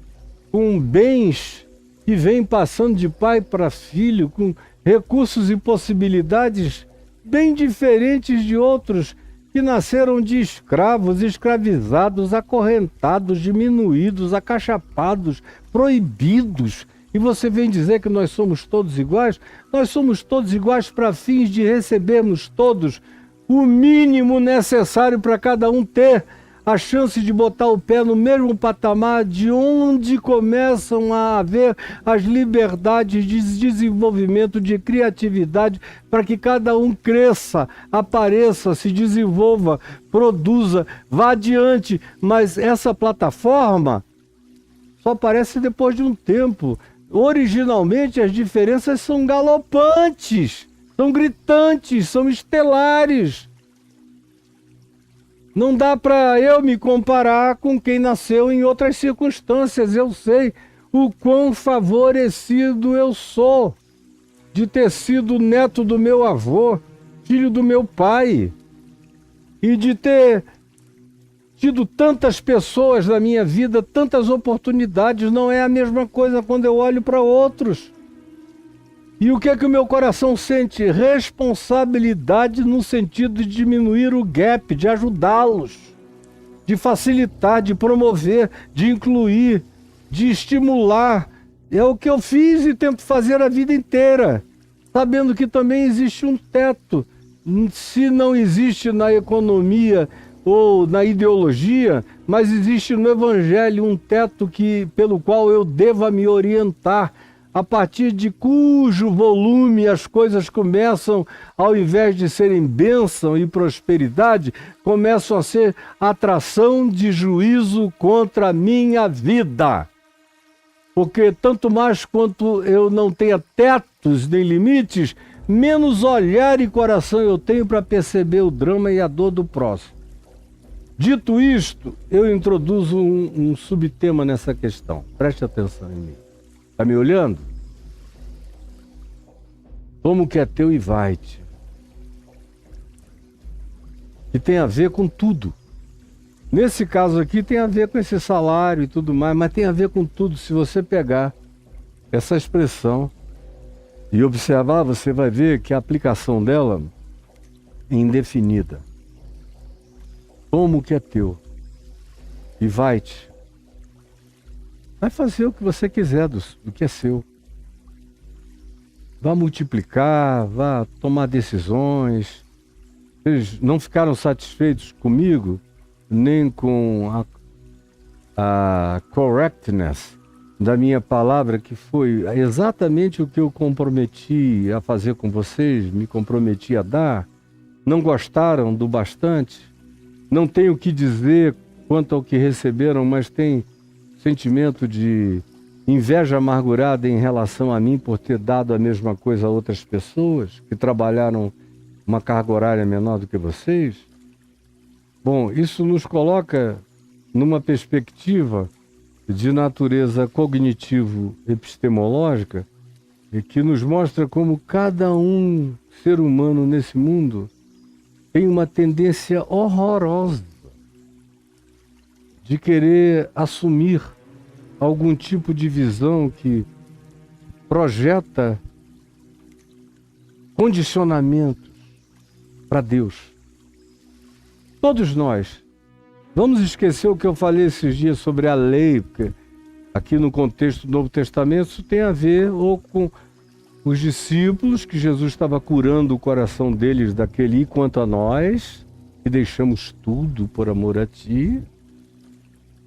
com bens que vem passando de pai para filho, com recursos e possibilidades bem diferentes de outros que nasceram de escravos, escravizados, acorrentados, diminuídos, acachapados, proibidos. E você vem dizer que nós somos todos iguais? Nós somos todos iguais para fins de recebermos todos o mínimo necessário para cada um ter a chance de botar o pé no mesmo patamar de onde começam a haver as liberdades de desenvolvimento, de criatividade, para que cada um cresça, apareça, se desenvolva, produza, vá adiante. Mas essa plataforma só aparece depois de um tempo. Originalmente as diferenças são galopantes, são gritantes, são estelares. Não dá para eu me comparar com quem nasceu em outras circunstâncias. Eu sei o quão favorecido eu sou de ter sido neto do meu avô, filho do meu pai, e de ter tido tantas pessoas na minha vida, tantas oportunidades. Não é a mesma coisa quando eu olho para outros. E o que é que o meu coração sente? Responsabilidade no sentido de diminuir o gap, de ajudá-los, de facilitar, de promover, de incluir, de estimular. É o que eu fiz e tento fazer a vida inteira, sabendo que também existe um teto. Se não existe na economia ou na ideologia, mas existe no Evangelho um teto pelo qual eu deva me orientar, a partir de cujo volume as coisas começam, ao invés de serem bênção e prosperidade, começam a ser atração de juízo contra a minha vida. Porque tanto mais quanto eu não tenha tetos nem limites, menos olhar e coração eu tenho para perceber o drama e a dor do próximo. Dito isto, eu introduzo um subtema nessa questão. Preste atenção em mim. Está me olhando? Toma o que é teu e vai-te. Que tem a ver com tudo. Nesse caso aqui tem a ver com esse salário e tudo mais, mas tem a ver com tudo. Se você pegar essa expressão e observar, você vai ver que a aplicação dela é indefinida. Toma o que é teu e vai-te. Vai fazer o que você quiser do que é seu. Vá multiplicar, vá tomar decisões. Eles não ficaram satisfeitos comigo, nem com a correctness da minha palavra, que foi exatamente o que eu comprometi a fazer com vocês, me comprometi a dar. Não gostaram do bastante. Não tenho o que dizer quanto ao que receberam, mas tem sentimento de inveja amargurada em relação a mim por ter dado a mesma coisa a outras pessoas que trabalharam uma carga horária menor do que vocês? Bom, isso nos coloca numa perspectiva de natureza cognitivo-epistemológica e que nos mostra como cada um ser humano nesse mundo tem uma tendência horrorosa de querer assumir algum tipo de visão que projeta condicionamentos para Deus. Todos nós. Vamos esquecer o que eu falei esses dias sobre a lei, porque aqui no contexto do Novo Testamento isso tem a ver ou com os discípulos, que Jesus estava curando o coração deles daquele quanto a nós, que deixamos tudo por amor a ti,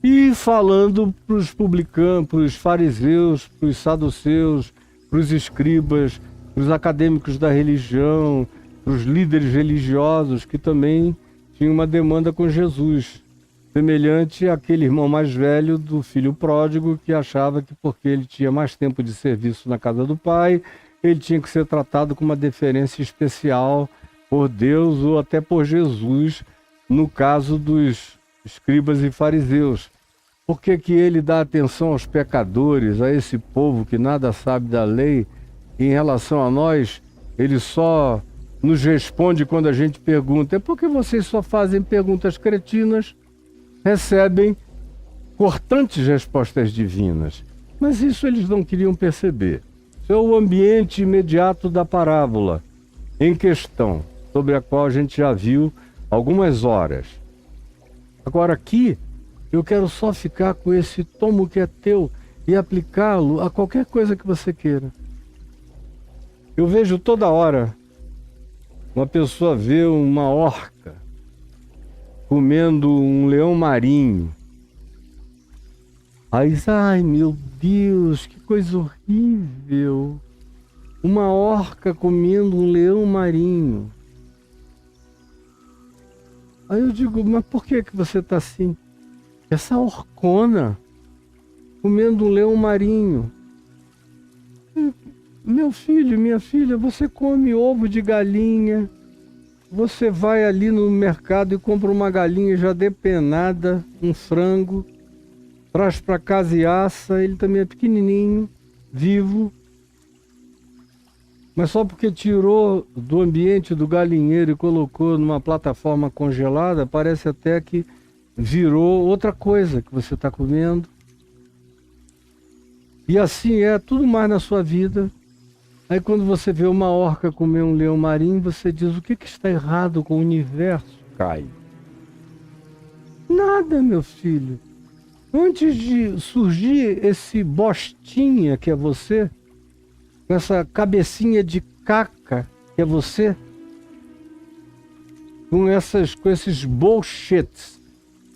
e falando para os publicanos, para os fariseus, para os saduceus, para os escribas, para os acadêmicos da religião, para os líderes religiosos que também tinham uma demanda com Jesus, semelhante àquele irmão mais velho do filho pródigo que achava que porque ele tinha mais tempo de serviço na casa do pai, ele tinha que ser tratado com uma deferência especial por Deus ou até por Jesus, no caso dos escribas e fariseus. Por que que ele dá atenção aos pecadores, a esse povo que nada sabe da lei, e em relação a nós, ele só nos responde quando a gente pergunta: é porque vocês só fazem perguntas cretinas, recebem cortantes respostas divinas. Mas isso eles não queriam perceber. Isso é o ambiente imediato da parábola em questão, sobre a qual a gente já viu algumas horas. Agora aqui, eu quero só ficar com esse tomo que é teu e aplicá-lo a qualquer coisa que você queira. Eu vejo toda hora uma pessoa ver uma orca comendo um leão marinho. Aí, ai meu Deus, que coisa horrível! Uma orca comendo um leão marinho. Aí eu digo, mas por que que você está assim? Essa orcona comendo um leão marinho. Meu filho, minha filha, você come ovo de galinha, você vai ali no mercado e compra uma galinha já depenada, um frango, traz para casa e assa, ele também é pequenininho, vivo, mas só porque tirou do ambiente do galinheiro e colocou numa plataforma congelada, parece até que virou outra coisa que você está comendo. E assim é tudo mais na sua vida. Aí quando você vê uma orca comer um leão marinho, você diz: o que está errado com o universo, Caio? Nada, meu filho. Antes de surgir esse bostinha que é você, com essa cabecinha de caca que é você, com esses bullshits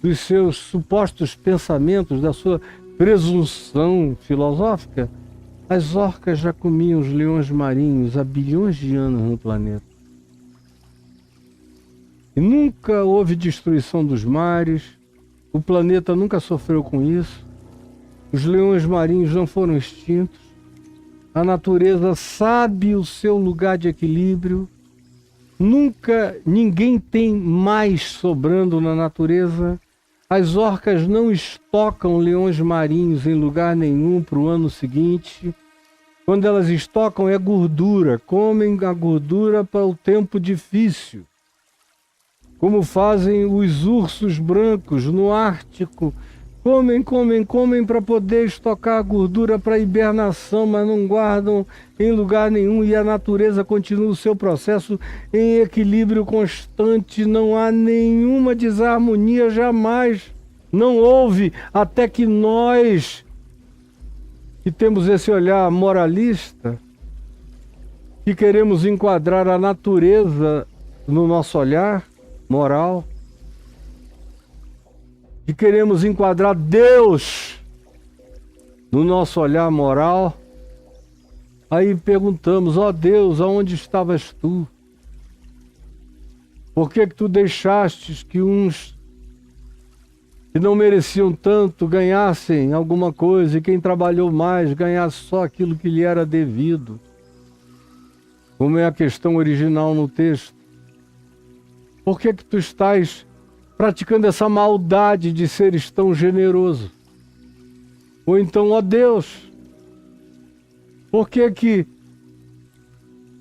dos seus supostos pensamentos, da sua presunção filosófica, as orcas já comiam os leões marinhos há bilhões de anos no planeta. E nunca houve destruição dos mares, o planeta nunca sofreu com isso, os leões marinhos não foram extintos, a natureza sabe o seu lugar de equilíbrio, nunca ninguém tem mais sobrando na natureza. As orcas não estocam leões marinhos em lugar nenhum para o ano seguinte. Quando elas estocam é gordura, comem a gordura para o tempo difícil. Como fazem os ursos brancos no Ártico. Comem para poder estocar a gordura para hibernação, mas não guardam em lugar nenhum e a natureza continua o seu processo em equilíbrio constante. Não há nenhuma desarmonia jamais. Não houve até que nós, que temos esse olhar moralista, que queremos enquadrar a natureza no nosso olhar moral, que queremos enquadrar Deus no nosso olhar moral, aí perguntamos: ó Deus, aonde estavas tu? Por que tu deixastes que uns que não mereciam tanto ganhassem alguma coisa e quem trabalhou mais ganhasse só aquilo que lhe era devido? Como é a questão original no texto. Por que tu estás praticando essa maldade de seres tão generoso? Ou então, ó Deus, por que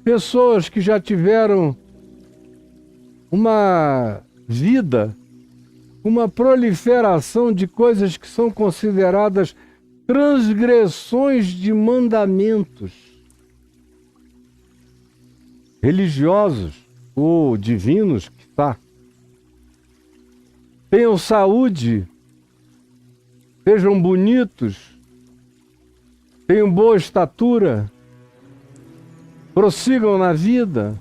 pessoas que já tiveram uma vida, uma proliferação de coisas que são consideradas transgressões de mandamentos religiosos ou divinos, que tá, tenham saúde, sejam bonitos, tenham boa estatura, prossigam na vida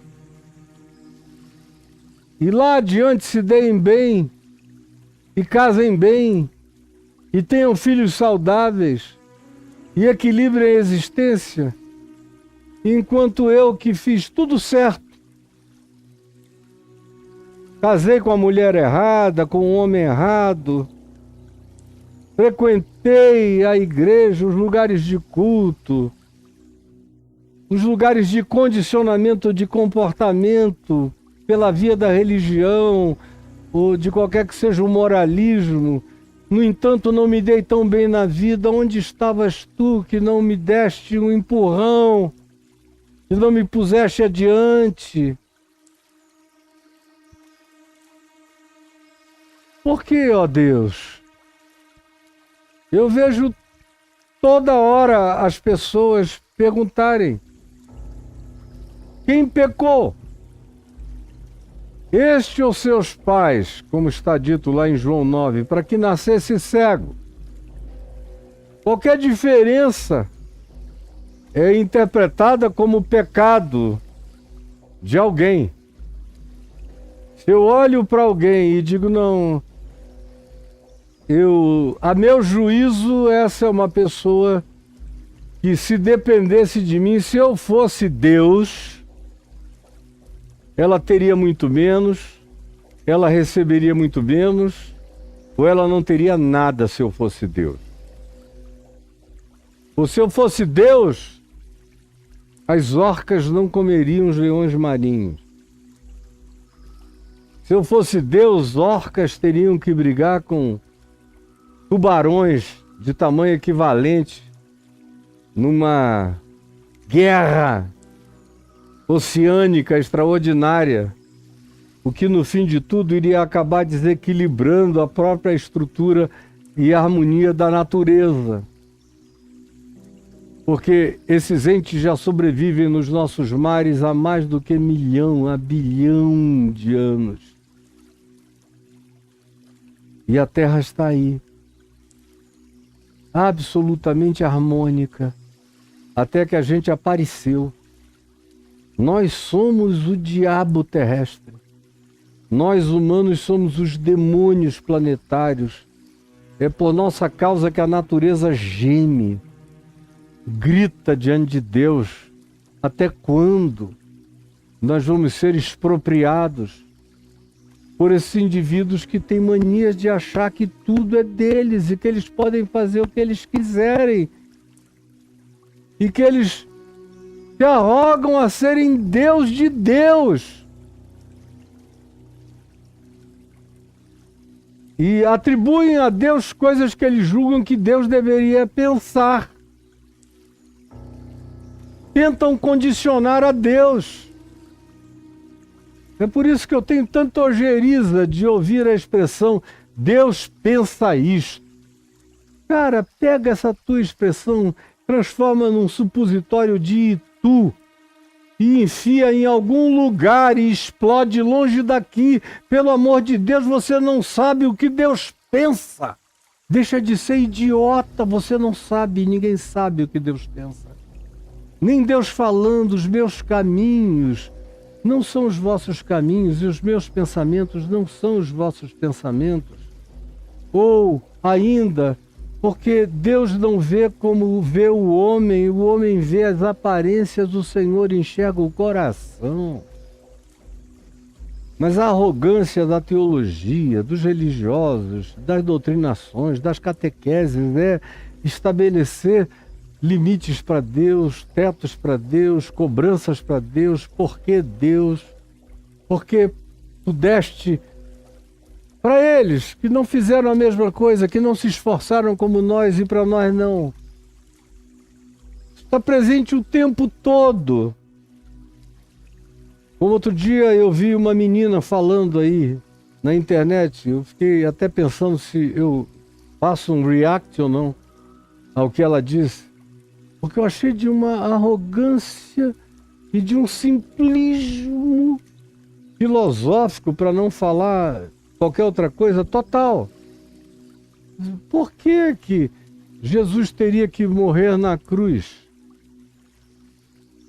e lá adiante se deem bem e casem bem e tenham filhos saudáveis e equilibrem a existência, enquanto eu, que fiz tudo certo, casei com a mulher errada, com o homem errado, frequentei a igreja, os lugares de culto, os lugares de condicionamento de comportamento pela via da religião ou de qualquer que seja o moralismo. No entanto, não me dei tão bem na vida. Onde estavas tu que não me deste um empurrão, que não me puseste adiante? Por que, ó Deus? Eu vejo toda hora as pessoas perguntarem: quem pecou? Este ou seus pais, como está dito lá em João 9, para que nascesse cego? Qualquer diferença é interpretada como pecado de alguém. Se eu olho para alguém e digo, não, a meu juízo, essa é uma pessoa que, se dependesse de mim, se eu fosse Deus, ela teria muito menos, ela receberia muito menos, ou ela não teria nada se eu fosse Deus. Ou se eu fosse Deus, as orcas não comeriam os leões marinhos. Se eu fosse Deus, orcas teriam que brigar com tubarões de tamanho equivalente numa guerra oceânica extraordinária, o que no fim de tudo iria acabar desequilibrando a própria estrutura e a harmonia da natureza. Porque esses entes já sobrevivem nos nossos mares há mais do que bilhão de anos. E a Terra está aí, absolutamente harmônica, até que a gente apareceu. Nós somos o diabo terrestre. Nós, humanos, somos os demônios planetários. É por nossa causa que a natureza geme, grita diante de Deus. Até quando nós vamos ser expropriados por esses indivíduos que têm mania de achar que tudo é deles e que eles podem fazer o que eles quiserem e que eles se arrogam a serem Deus de Deus e atribuem a Deus coisas que eles julgam que Deus deveria pensar. Tentam condicionar a Deus. É por isso que eu tenho tanta ojeriza de ouvir a expressão Deus pensa isto. Cara, pega essa tua expressão, transforma num supositório de tu e enfia em algum lugar e explode longe daqui. Pelo amor de Deus, você não sabe o que Deus pensa. Deixa de ser idiota, você não sabe, ninguém sabe o que Deus pensa. Nem Deus falando, os meus caminhos não são os vossos caminhos e os meus pensamentos não são os vossos pensamentos. Ou ainda, porque Deus não vê como vê o homem vê as aparências, o Senhor enxerga o coração. Mas a arrogância da teologia, dos religiosos, das doutrinações, das catequeses é estabelecer limites para Deus, tetos para Deus, cobranças para Deus. Por que Deus? Porque tu deste para eles, que não fizeram a mesma coisa, que não se esforçaram como nós e para nós não. Está presente o tempo todo. Como outro dia eu vi uma menina falando aí na internet, eu fiquei até pensando se eu faço um react ou não ao que ela disse, porque eu achei de uma arrogância e de um simplismo filosófico, para não falar qualquer outra coisa, total. Por que Jesus teria que morrer na cruz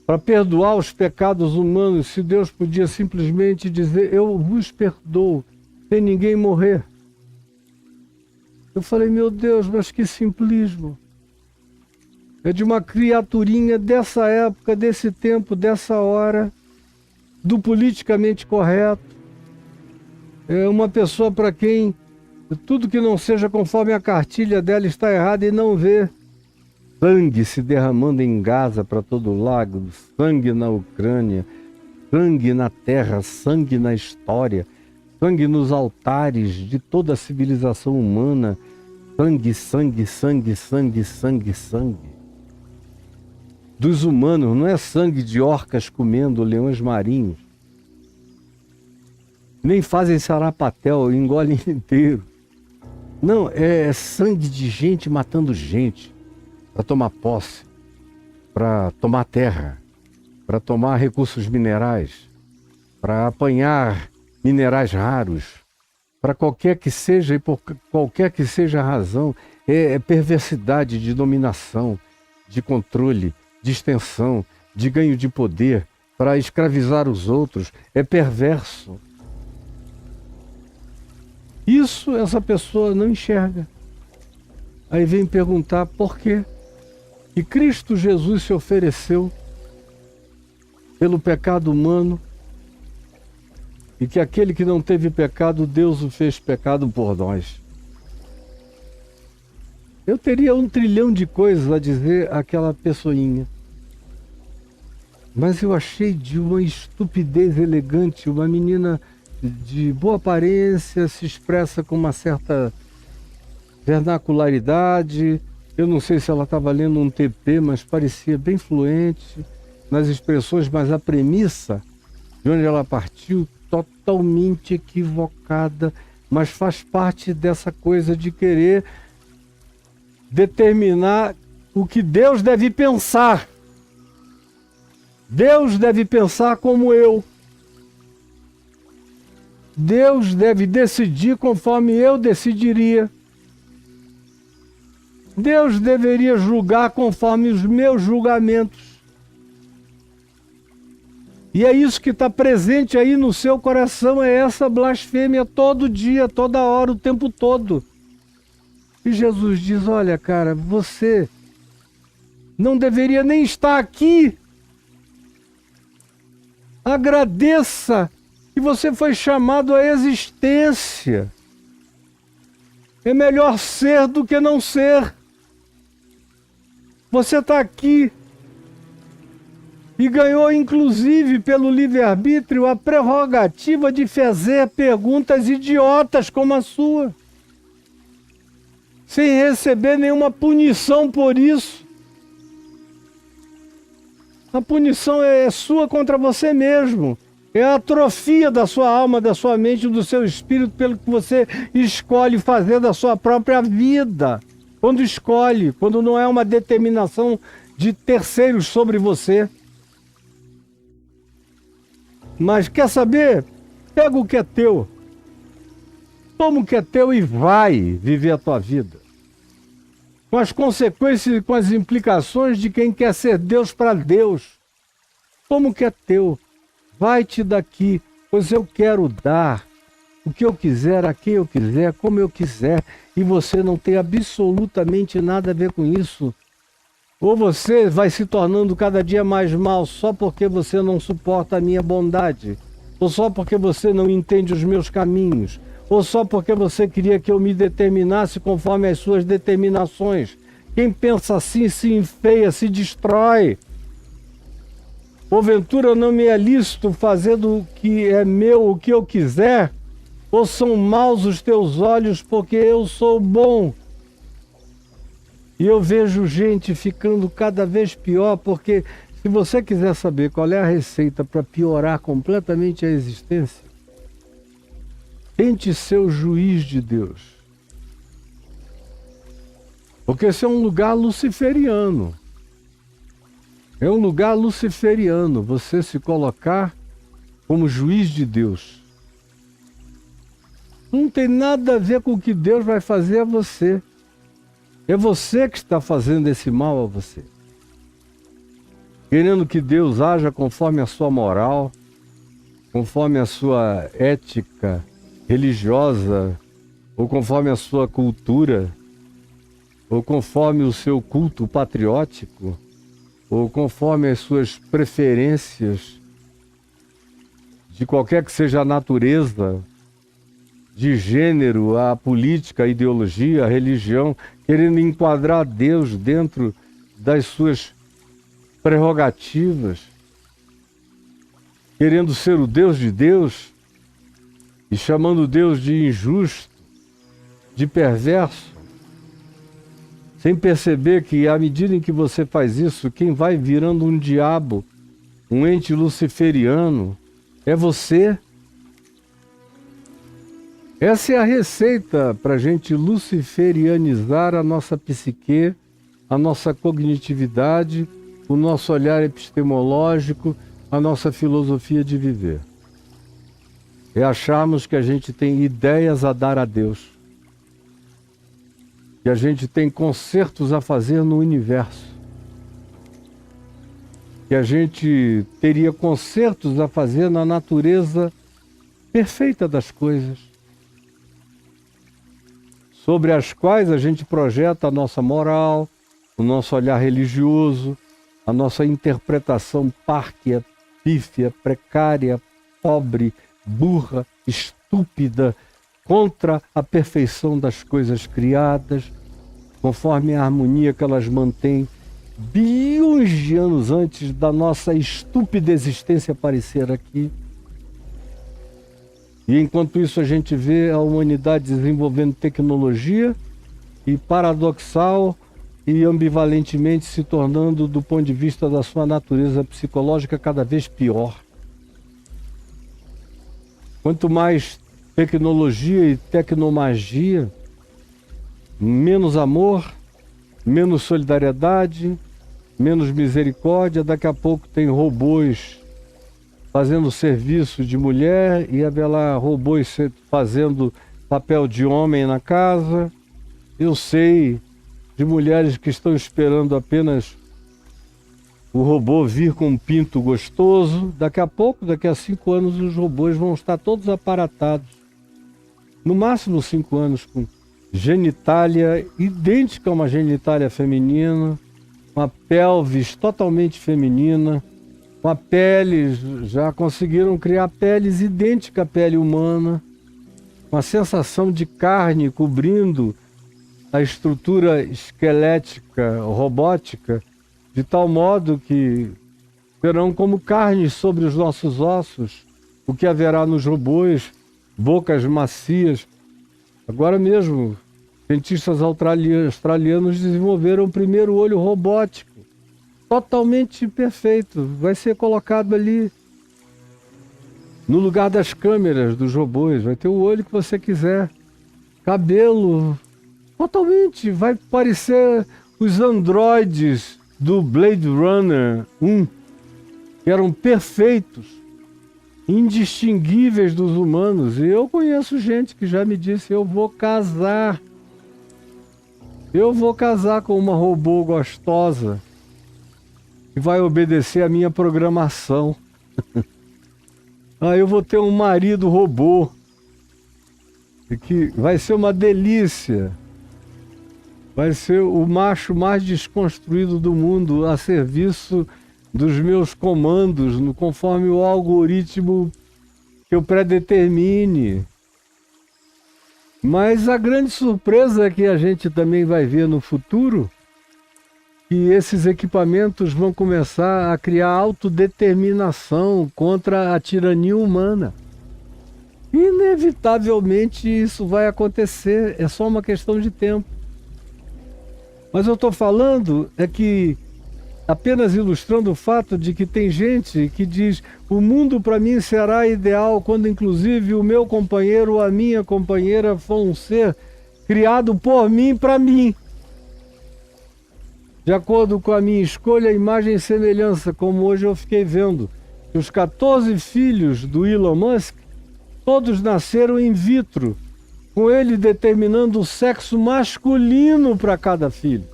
para perdoar os pecados humanos, se Deus podia simplesmente dizer, eu vos perdoo, sem ninguém morrer? Eu falei, meu Deus, mas que simplismo. É de uma criaturinha dessa época, desse tempo, dessa hora, do politicamente correto. É uma pessoa para quem tudo que não seja conforme a cartilha dela está errado e não vê. Sangue se derramando em Gaza para todo lado, sangue na Ucrânia, sangue na terra, sangue na história, sangue nos altares de toda a civilização humana, sangue, sangue, sangue, sangue, sangue, sangue. Dos humanos, não é sangue de orcas comendo leões marinhos. Nem fazem sarapatel, engolem inteiro. Não, é sangue de gente matando gente. Para tomar posse, para tomar terra, para tomar recursos minerais, para apanhar minerais raros, para qualquer que seja e por qualquer que seja a razão, é perversidade de dominação, de controle, de extensão, de ganho de poder, para escravizar os outros, é perverso. Isso essa pessoa não enxerga. Aí vem perguntar por quê? E Cristo Jesus se ofereceu pelo pecado humano e que aquele que não teve pecado, Deus o fez pecado por nós. Eu teria 1 trilhão de coisas a dizer àquela pessoinha, mas eu achei de uma estupidez elegante. Uma menina de boa aparência, se expressa com uma certa vernacularidade. Eu não sei se ela estava lendo um TP, mas parecia bem fluente nas expressões, mas a premissa de onde ela partiu, totalmente equivocada, mas faz parte dessa coisa de querer determinar o que Deus deve pensar. Deus deve pensar como eu. Deus deve decidir conforme eu decidiria. Deus deveria julgar conforme os meus julgamentos. E é isso que está presente aí no seu coração, é essa blasfêmia todo dia, toda hora, o tempo todo. E Jesus diz, olha cara, você não deveria nem estar aqui. Agradeça que você foi chamado à existência. É melhor ser do que não ser. Você está aqui e ganhou, inclusive, pelo livre-arbítrio, a prerrogativa de fazer perguntas idiotas como a sua, sem receber nenhuma punição por isso. A punição é sua contra você mesmo. É a atrofia da sua alma, da sua mente, do seu espírito, pelo que você escolhe fazer da sua própria vida. Quando escolhe, quando não é uma determinação de terceiros sobre você. Mas quer saber? Pega o que é teu. Toma o que é teu e vai viver a tua vida. Com as consequências e com as implicações de quem quer ser Deus para Deus. Toma o que é teu. Vai-te daqui, pois eu quero dar o que eu quiser, a quem eu quiser, como eu quiser, e você não tem absolutamente nada a ver com isso. Ou você vai se tornando cada dia mais mal só porque você não suporta a minha bondade, ou só porque você não entende os meus caminhos, ou só porque você queria que eu me determinasse conforme as suas determinações. Quem pensa assim se enfeia, se destrói. Porventura não me é lícito fazer do que é meu o que eu quiser? Ou são maus os teus olhos porque eu sou bom? E eu vejo gente ficando cada vez pior, porque se você quiser saber qual é a receita para piorar completamente a existência, tente ser o juiz de Deus. Porque esse é um lugar luciferiano. É um lugar luciferiano, você se colocar como juiz de Deus. Não tem nada a ver com o que Deus vai fazer a você. É você que está fazendo esse mal a você. Querendo que Deus haja conforme a sua moral, conforme a sua ética religiosa, ou conforme a sua cultura, ou conforme o seu culto patriótico, ou conforme as suas preferências, de qualquer que seja a natureza, de gênero, a política, a ideologia, a religião, querendo enquadrar Deus dentro das suas prerrogativas, querendo ser o Deus de Deus e chamando Deus de injusto, de perverso, sem perceber que à medida em que você faz isso, quem vai virando um diabo, um ente luciferiano, é você. Essa é a receita para a gente luciferianizar a nossa psique, a nossa cognitividade, o nosso olhar epistemológico, a nossa filosofia de viver. É acharmos que a gente tem ideias a dar a Deus, que a gente tem concertos a fazer no universo, que a gente teria concertos a fazer na natureza perfeita das coisas, sobre as quais a gente projeta a nossa moral, o nosso olhar religioso, a nossa interpretação párquia, pífia, precária, pobre, burra, estúpida, contra a perfeição das coisas criadas, conforme a harmonia que elas mantêm bilhões de anos antes da nossa estúpida existência aparecer aqui. E enquanto isso a gente vê a humanidade desenvolvendo tecnologia e paradoxal e ambivalentemente se tornando, do ponto de vista da sua natureza psicológica, cada vez pior. Quanto mais tecnologia e tecnomagia, menos amor, menos solidariedade, menos misericórdia. Daqui a pouco tem robôs fazendo serviço de mulher e haverá robôs fazendo papel de homem na casa. Eu sei de mulheres que estão esperando apenas o robô vir com um pinto gostoso. Daqui a pouco, daqui a 5 anos, os robôs vão estar todos aparatados. No máximo 5 anos, com genitália idêntica a uma genitália feminina, uma pelvis totalmente feminina, uma pele, já conseguiram criar peles idênticas à pele humana, uma sensação de carne cobrindo a estrutura esquelética, robótica, de tal modo que serão como carne sobre os nossos ossos, o que haverá nos robôs, bocas macias. Agora mesmo, cientistas australianos desenvolveram o primeiro olho robótico, totalmente perfeito. Vai ser colocado ali no lugar das câmeras dos robôs. Vai ter o olho que você quiser. Cabelo, totalmente. Vai parecer os androides do Blade Runner 1, que eram perfeitos, indistinguíveis dos humanos. E eu conheço gente que já me disse: eu vou casar com uma robô gostosa que vai obedecer a minha programação. Eu vou ter um marido robô que vai ser uma delícia. Vai ser o macho mais desconstruído do mundo, a serviço dos meus comandos, conforme o algoritmo que eu predetermine. Mas a grande surpresa que a gente também vai ver no futuro que esses equipamentos vão começar a criar autodeterminação contra a tirania humana. Inevitavelmente isso vai acontecer, é só uma questão de tempo. Mas eu estou falando é que, apenas ilustrando o fato de que tem gente que diz: o mundo para mim será ideal quando inclusive o meu companheiro ou a minha companheira for um ser criado por mim para mim, de acordo com a minha escolha, imagem e semelhança, como hoje eu fiquei vendo que os 14 filhos do Elon Musk todos nasceram in vitro, com ele determinando o sexo masculino para cada filho.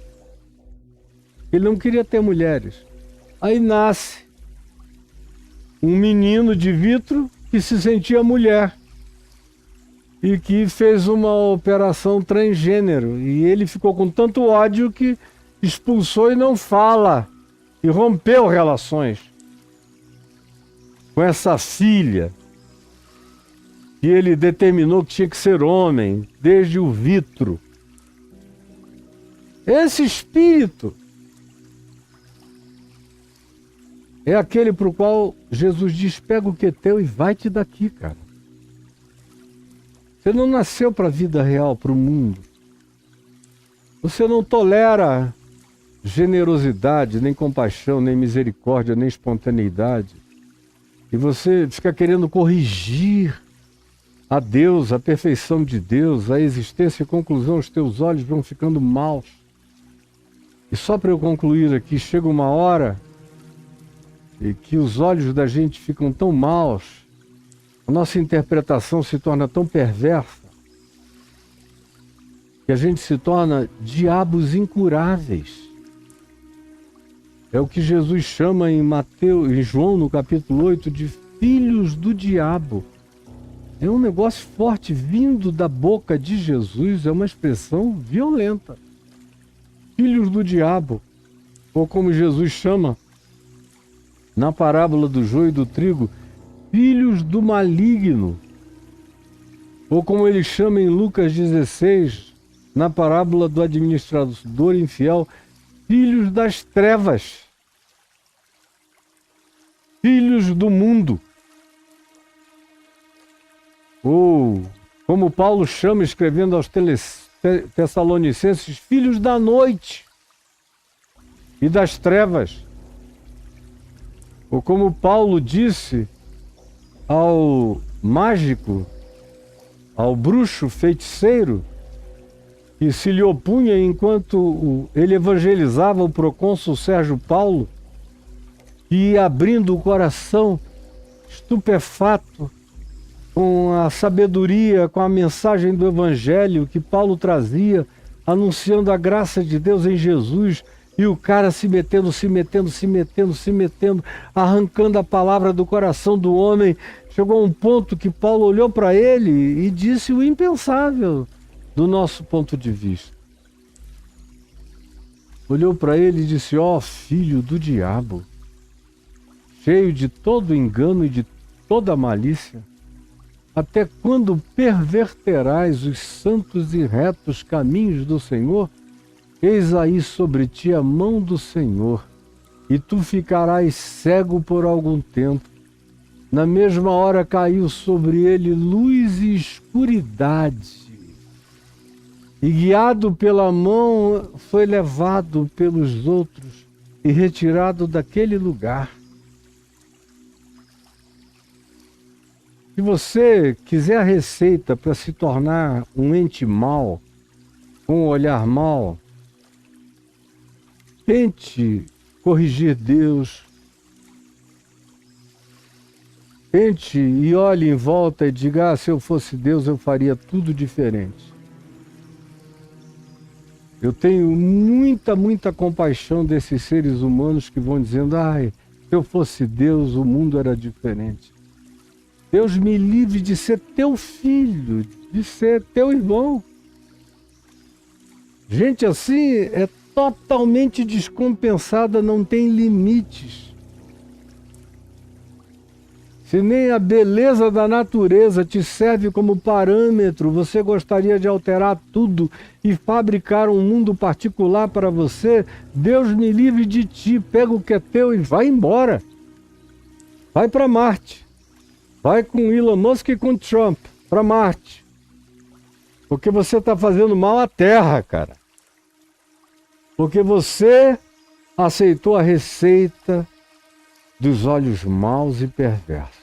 Ele não queria ter mulheres. Aí nasce um menino de vitro que se sentia mulher e que fez uma operação transgênero. E ele ficou com tanto ódio que expulsou e não fala. E rompeu relações com essa filha. E ele determinou que tinha que ser homem, desde o vitro. Esse espírito é aquele para o qual Jesus diz: pega o que é teu e vai-te daqui, cara. Você não nasceu para a vida real, para o mundo. Você não tolera generosidade, nem compaixão, nem misericórdia, nem espontaneidade. E você fica querendo corrigir a Deus, a perfeição de Deus, a existência e conclusão, os teus olhos vão ficando maus. E só para eu concluir aqui, chega uma hora e que os olhos da gente ficam tão maus, a nossa interpretação se torna tão perversa, que a gente se torna diabos incuráveis. É o que Jesus chama em João, no capítulo 8, de filhos do diabo. É um negócio forte, vindo da boca de Jesus, é uma expressão violenta. Filhos do diabo, ou como Jesus chama na parábola do joio e do trigo, filhos do maligno. Ou como ele chama em Lucas 16, na parábola do administrador infiel, filhos das trevas, filhos do mundo. Ou, como Paulo chama, escrevendo aos Tessalonicenses, filhos da noite e das trevas. Ou como Paulo disse ao mágico, ao bruxo feiticeiro, que se lhe opunha enquanto ele evangelizava o procônsul Sérgio Paulo, e ia abrindo o coração, estupefato, com a sabedoria, com a mensagem do Evangelho que Paulo trazia, anunciando a graça de Deus em Jesus, e o cara se metendo, arrancando a palavra do coração do homem. Chegou a um ponto que Paulo olhou para ele e disse o impensável do nosso ponto de vista. Olhou para ele e disse: ó, filho do diabo, cheio de todo engano e de toda malícia, até quando perverterás os santos e retos caminhos do Senhor? Eis aí sobre ti a mão do Senhor, e tu ficarás cego por algum tempo. Na mesma hora caiu sobre ele luz e escuridade, e guiado pela mão foi levado pelos outros e retirado daquele lugar. Se você quiser a receita para se tornar um ente mau, com um olhar mau, tente corrigir Deus, tente e olhe em volta e diga: se eu fosse Deus eu faria tudo diferente. Eu tenho muita compaixão desses seres humanos que vão dizendo: se eu fosse Deus o mundo era diferente. Deus me livre de ser teu filho, de ser teu irmão. Gente assim é totalmente descompensada, não tem limites. Se nem a beleza da natureza te serve como parâmetro, você gostaria de alterar tudo e fabricar um mundo particular para você? Deus me livre de ti, pega o que é teu e vai embora. Vai para Marte. Vai com Elon Musk e com Trump para Marte. Porque você está fazendo mal à Terra, cara. Porque você aceitou a receita dos olhos maus e perversos.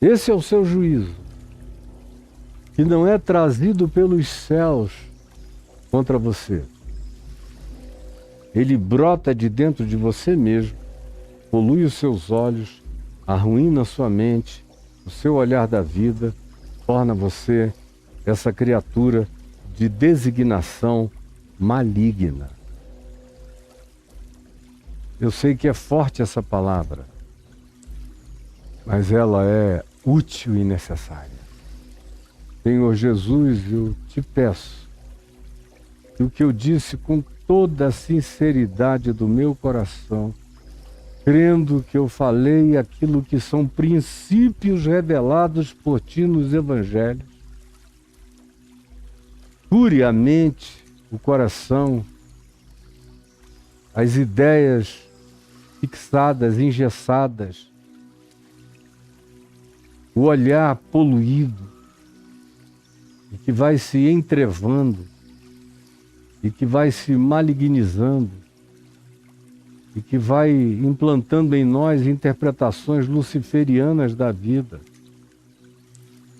Esse é o seu juízo, que não é trazido pelos céus contra você. Ele brota de dentro de você mesmo, polui os seus olhos, arruína a sua mente, o seu olhar da vida, torna você essa criatura de designação maligna. Eu sei que é forte essa palavra, mas ela é útil e necessária. Senhor Jesus, eu te peço que o que eu disse com toda a sinceridade do meu coração, crendo que eu falei aquilo que são princípios revelados por ti nos evangelhos, cure a mente, o coração, as ideias fixadas, engessadas, o olhar poluído, e que vai se entrevando, e que vai se malignizando, e que vai implantando em nós interpretações luciferianas da vida,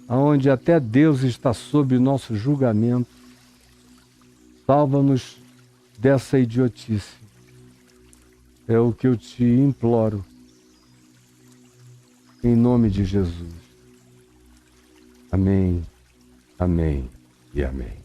aonde até Deus está sob nosso julgamento. Salva-nos dessa idiotice. É o que eu te imploro, em nome de Jesus. Amém, amém e amém.